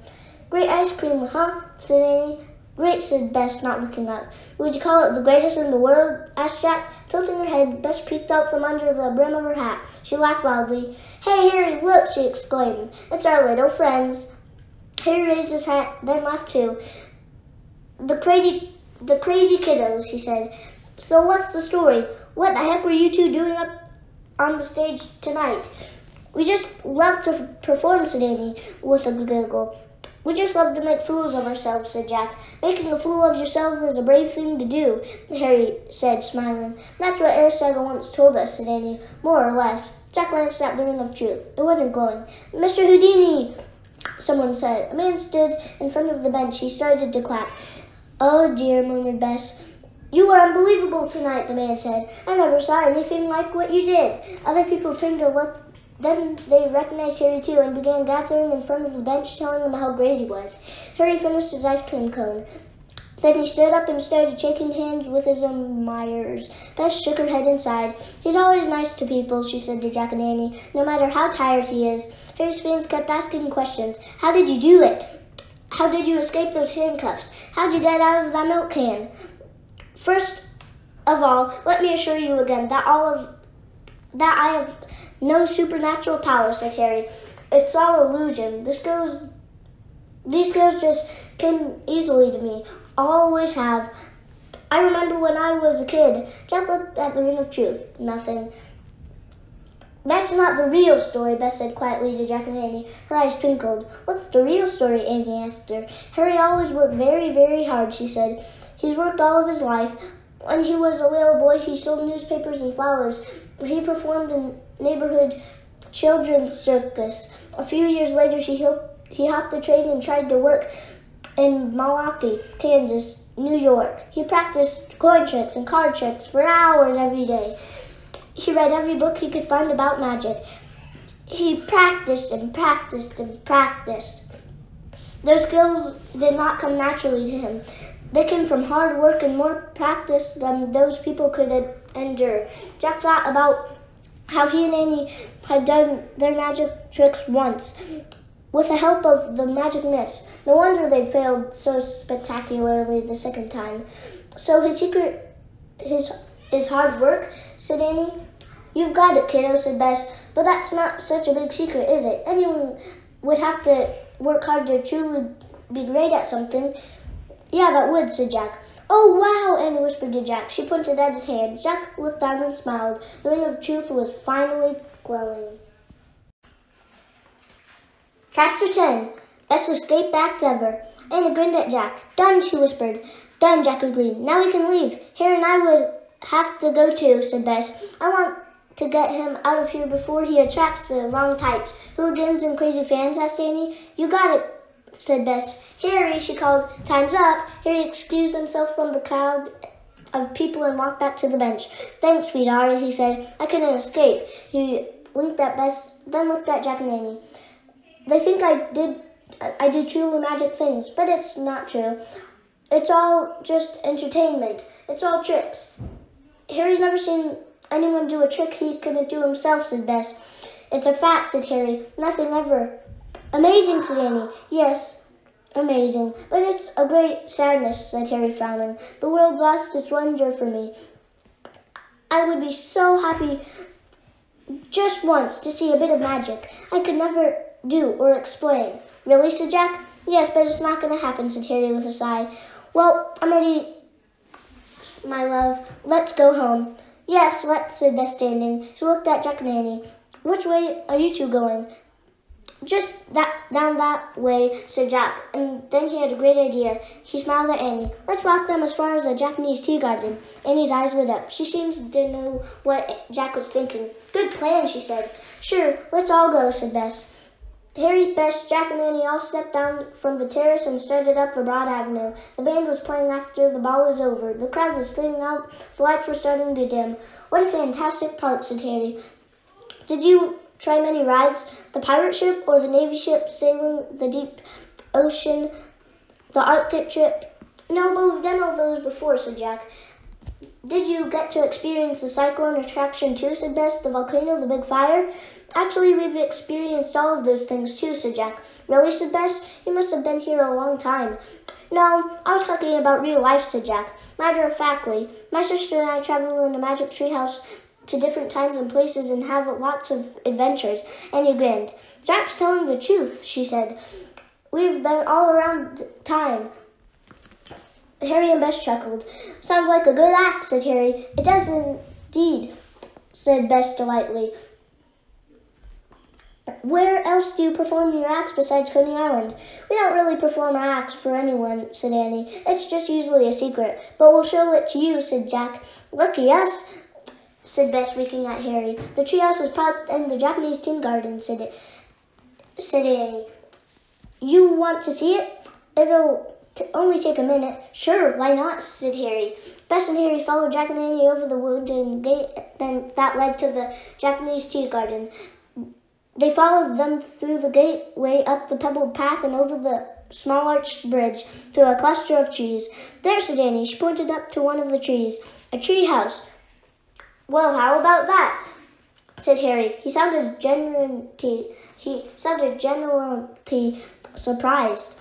[SPEAKER 1] "Great ice cream, huh?" said Annie. "Great," said Bess, not looking up. "Would you call it the greatest in the world?" asked Jack. Tilting her head, Bess peeked out from under the brim of her hat. She laughed loudly. "Hey, Harry, look!" she exclaimed. "It's our little friends." Harry raised his hat, then laughed too. The crazy kiddos," he said. "So what's the story? What the heck were you two doing up on the stage tonight?" "We just love to perform," said Annie with a giggle. "We just love to make fools of ourselves," said Jack. "Making a fool of yourself is a brave thing to do," Harry said, smiling. "That's what Aristotle once told us," said Annie. "More or less." Jack glanced at the ring of truth. It wasn't glowing. "Mr. Houdini!" someone said. A man stood in front of the bench. He started to clap. "Oh dear," murmured Bess. You were unbelievable tonight, the man said. I never saw anything like what you did. Other people turned to look. Then they recognized Harry too and began gathering in front of the bench, telling him how great he was. Harry finished his ice cream cone. Then he stood up and started shaking hands with his admirers. Bess shook her head and sighed. He's always nice to people, she said to Jack and Annie, no matter how tired he is. Harry's fans kept asking questions. How did you do it? How did you escape those handcuffs? How did you get out of that milk can? First of all, let me assure you again that I have no supernatural power, said Harry. It's all illusion. These skills just came easily to me. Always have. I remember when I was a kid. Jack looked at the Ring of Truth. Nothing. That's not the real story, Bess said quietly to Jack and Annie. Her eyes twinkled. What's the real story? Annie asked her. Harry always worked very, very hard, she said. He's worked all of his life. When he was a little boy, he sold newspapers and flowers. He performed in neighborhood children's circus. A few years later, he hopped the train and tried to work in Milwaukee, Kansas, New York. He practiced coin tricks and card tricks for hours every day. He read every book he could find about magic. He practiced and practiced and practiced. Those skills did not come naturally to him. They came from hard work and more practice than those people could endure. Jack thought about how he and Annie had done their magic tricks once, with the help of the magic mist. No wonder they'd failed so spectacularly the second time. So his secret is hard work, said Annie. You've got it, kiddo, said Bess, but that's not such a big secret, is it? Anyone would have to work hard to truly be great at something. Yeah, that would, said Jack. Oh, wow, Annie whispered to Jack. She pointed at his hand. Jack looked down and smiled. The Ring of Truth was finally glowing. Chapter 10. Bess escaped back to ever. Annie grinned at Jack. Done, she whispered. Done, Jack agreed. Now we can leave. Harry and I would have to go too, said Bess. I want to get him out of here before he attracts the wrong types. Hooligans and crazy fans, asked Annie. You got it, said Bess. Harry, she called. Time's up. Harry excused himself from the crowd of people and walked back to the bench. Thanks, sweetheart, he said. I couldn't escape. He winked at Bess, then looked at Jack and Annie. They think I do truly magic things, but it's not true. It's all just entertainment. It's all tricks. Harry's never seen anyone do a trick he couldn't do himself, said Bess. It's a fact, said Harry. Nothing ever. Amazing, said Annie. Yes, amazing. But it's a great sadness, said Harry, frowning. The world's lost its wonder for me. I would be so happy just once to see a bit of magic I could never do or explain. Really, said Jack. Yes, but it's not going to happen, said Harry with a sigh. Well, I'm ready, my love. Let's go home. Yes, let's, said Bess, standing. She looked at Jack and Annie. Which way are you two going? Just down that way, said Jack, and then he had a great idea. He smiled at Annie. Let's walk them as far as the Japanese tea garden. Annie's eyes lit up. She seemed to know what Jack was thinking. Good plan, she said. Sure, let's all go, said Bess. Harry, Bess, Jack, and Annie all stepped down from the terrace and started up the broad avenue. The band was playing after the ball was over. The crowd was thinning out. The lights were starting to dim. What a fantastic park, said Harry. Did you try many rides? The pirate ship or the Navy ship sailing the deep ocean? The Arctic trip? No, but we've done all those before, said Jack. Did you get to experience the cyclone attraction too, said Bess? The volcano, the big fire? Actually, we've experienced all of those things too, said Jack. Really, said Bess? You must have been here a long time. No, I was talking about real life, said Jack. Matter of factly, my sister and I travel in a magic treehouse to different times and places and have lots of adventures. And he grinned. Jack's telling the truth, she said. We've been all around time. Harry and Bess chuckled. Sounds like a good act, said Harry. It does indeed, said Bess delightedly. Where else do you perform your acts besides Coney Island? We don't really perform our acts for anyone, said Annie. It's just usually a secret. But we'll show it to you, said Jack. Lucky us, said Bess, winking at Harry. The treehouse is parked in the Japanese tea garden, said Annie. You want to see it? It'll only take a minute." "Sure, why not?" said Harry. Bess and Harry followed Jack and Annie over the wooden gate that led to the Japanese tea garden. They followed them through the gateway, up the pebbled path, and over the small arched bridge, through a cluster of trees. "There," said Annie. She pointed up to one of the trees. "A tree house." "Well, how about that?" said Harry. He sounded genuinely surprised.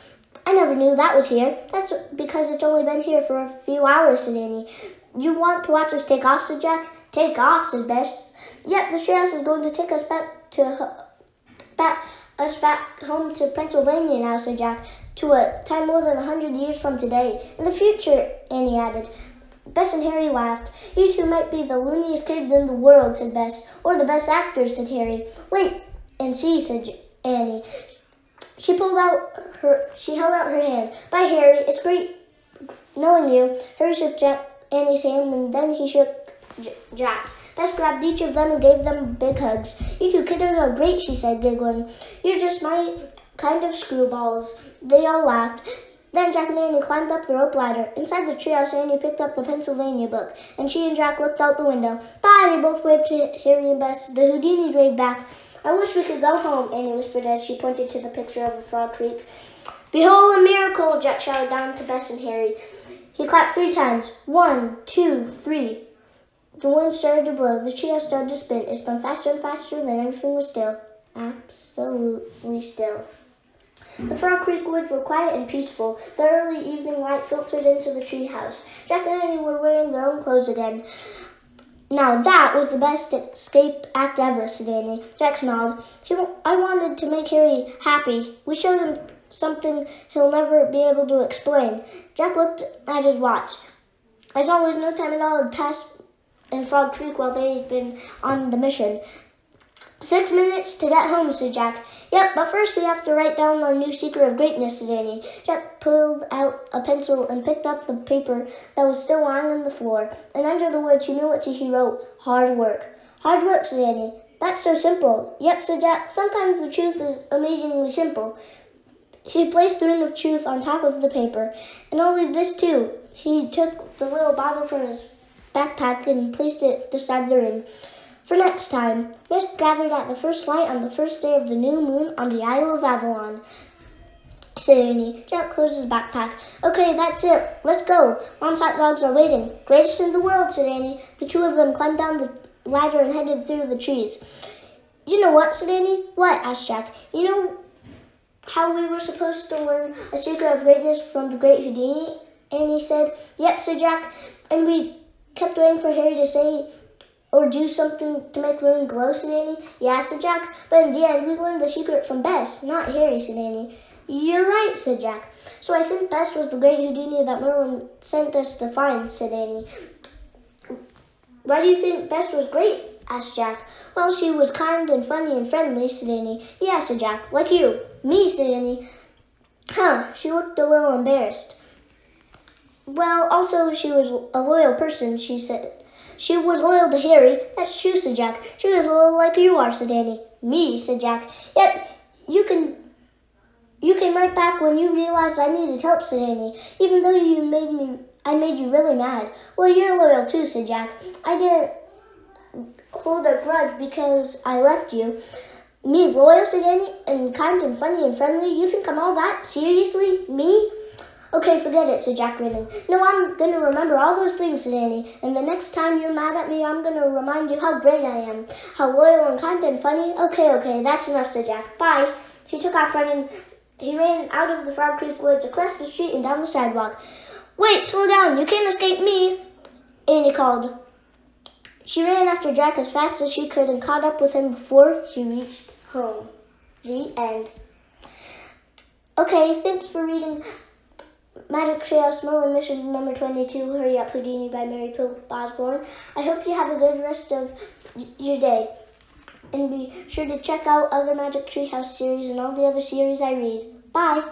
[SPEAKER 1] "I never knew that was here." "That's because it's only been here for a few hours," said Annie. "You want to watch us take off?" said Jack. "Take off?" said Bess. "Yep, the treehouse is going to take us back home to Pennsylvania now," said Jack. "To a time more than 100 years from today. In the future," Annie added. Bess and Harry laughed. "You two might be the looniest kids in the world," said Bess. "Or the best actors," said Harry. "Wait and see," said Annie. She held out her hand. "Bye, Harry. It's great knowing you." Harry shook Annie's hand, and then he shook Jack's. Bess grabbed each of them and gave them big hugs. "You two kiddos are great," she said, giggling. "You're just my kind of screwballs." They all laughed. Then Jack and Annie climbed up the rope ladder. Inside the treehouse, Annie picked up the Pennsylvania book, and she and Jack looked out the window. "Bye!" They both waved to Harry and Bess. The Houdinis waved back. "I wish we could go home," Annie whispered as she pointed to the picture of a frog creek. "Behold a miracle!" Jack shouted down to Bess and Harry. He clapped 3 times. 1, 2, 3. The wind started to blow. The treehouse started to spin. It spun faster and faster, then everything was still. Absolutely still. The Frog Creek woods were quiet and peaceful. The early evening light filtered into the treehouse. Jack and Annie were wearing their own clothes again. "Now that was the best escape act ever," said Annie. Jack smiled. "I wanted to make Harry happy. We showed him something he'll never be able to explain." Jack looked at his watch. As always, no time at all had passed in Frog Creek while they had been on the mission. 6 minutes to get home, said Jack. "Yep, but first we have to write down our new secret of greatness," said Annie. Jack pulled out a pencil and picked up the paper that was still lying on the floor. And under the words humility he wrote, "Hard work." "Hard work," said Annie. "That's so simple." "Yep," said Jack. "Sometimes the truth is amazingly simple." He placed the ring of truth on top of the paper. "And I'll leave this too." He took the little bottle from his backpack and placed it beside the ring. "For next time." Mist gathered at the first light on the first day of the new moon on the Isle of Avalon, said Annie. Jack closed his backpack. "Okay, that's it. Let's go. Mom's hot dogs are waiting." "Greatest in the world," said Annie. The two of them climbed down the ladder and headed through the trees. "You know what?" said Annie. "What?" asked Jack. "You know how we were supposed to learn a secret of greatness from the great Houdini?" Annie said. "Yep," said Jack. "And we kept waiting for Harry to say or do something to make the ring glow," said Annie. "Yeah," said Jack. "But in the end, we learned the secret from Bess, not Harry," said Annie. "You're right," said Jack. "So I think Bess was the great Houdini that Merlin sent us to find," said Annie. "Why do you think Bess was great?" asked Jack. "Well, she was kind and funny and friendly," said Annie. "Yeah," said Jack. "Like you." "Me," said Annie. "Huh." She looked a little embarrassed. "Well, also she was a loyal person," she said. "She was loyal to Harry." "That's true," said Jack. "She was a little like you are," said Annie. "Me," said Jack. "Yep, you came right back when you realized I needed help," said Annie. "Even though I made you really mad." "Well, you're loyal too," said Jack. "I didn't hold a grudge because I left you." "Me loyal," said Annie, "and kind and funny and friendly? You think I'm all that? Seriously? Me?" "Okay, forget it," said Jack, grinning. "No, I'm going to remember all those things," said Annie. "And the next time you're mad at me, I'm going to remind you how great I am, how loyal and kind and funny." Okay, that's enough," said Jack. "Bye." He took off running. He ran out of the Frog Creek woods, across the street, and down the sidewalk. "Wait, slow down. You can't escape me," Annie called. She ran after Jack as fast as she could and caught up with him before he reached home. The end. Okay, thanks for reading Magic Treehouse Merlin Mission number 22, Hurry Up Houdini by Mary Pope Osborne. I hope you have a good rest of your day. And be sure to check out other Magic Treehouse series and all the other series I read. Bye!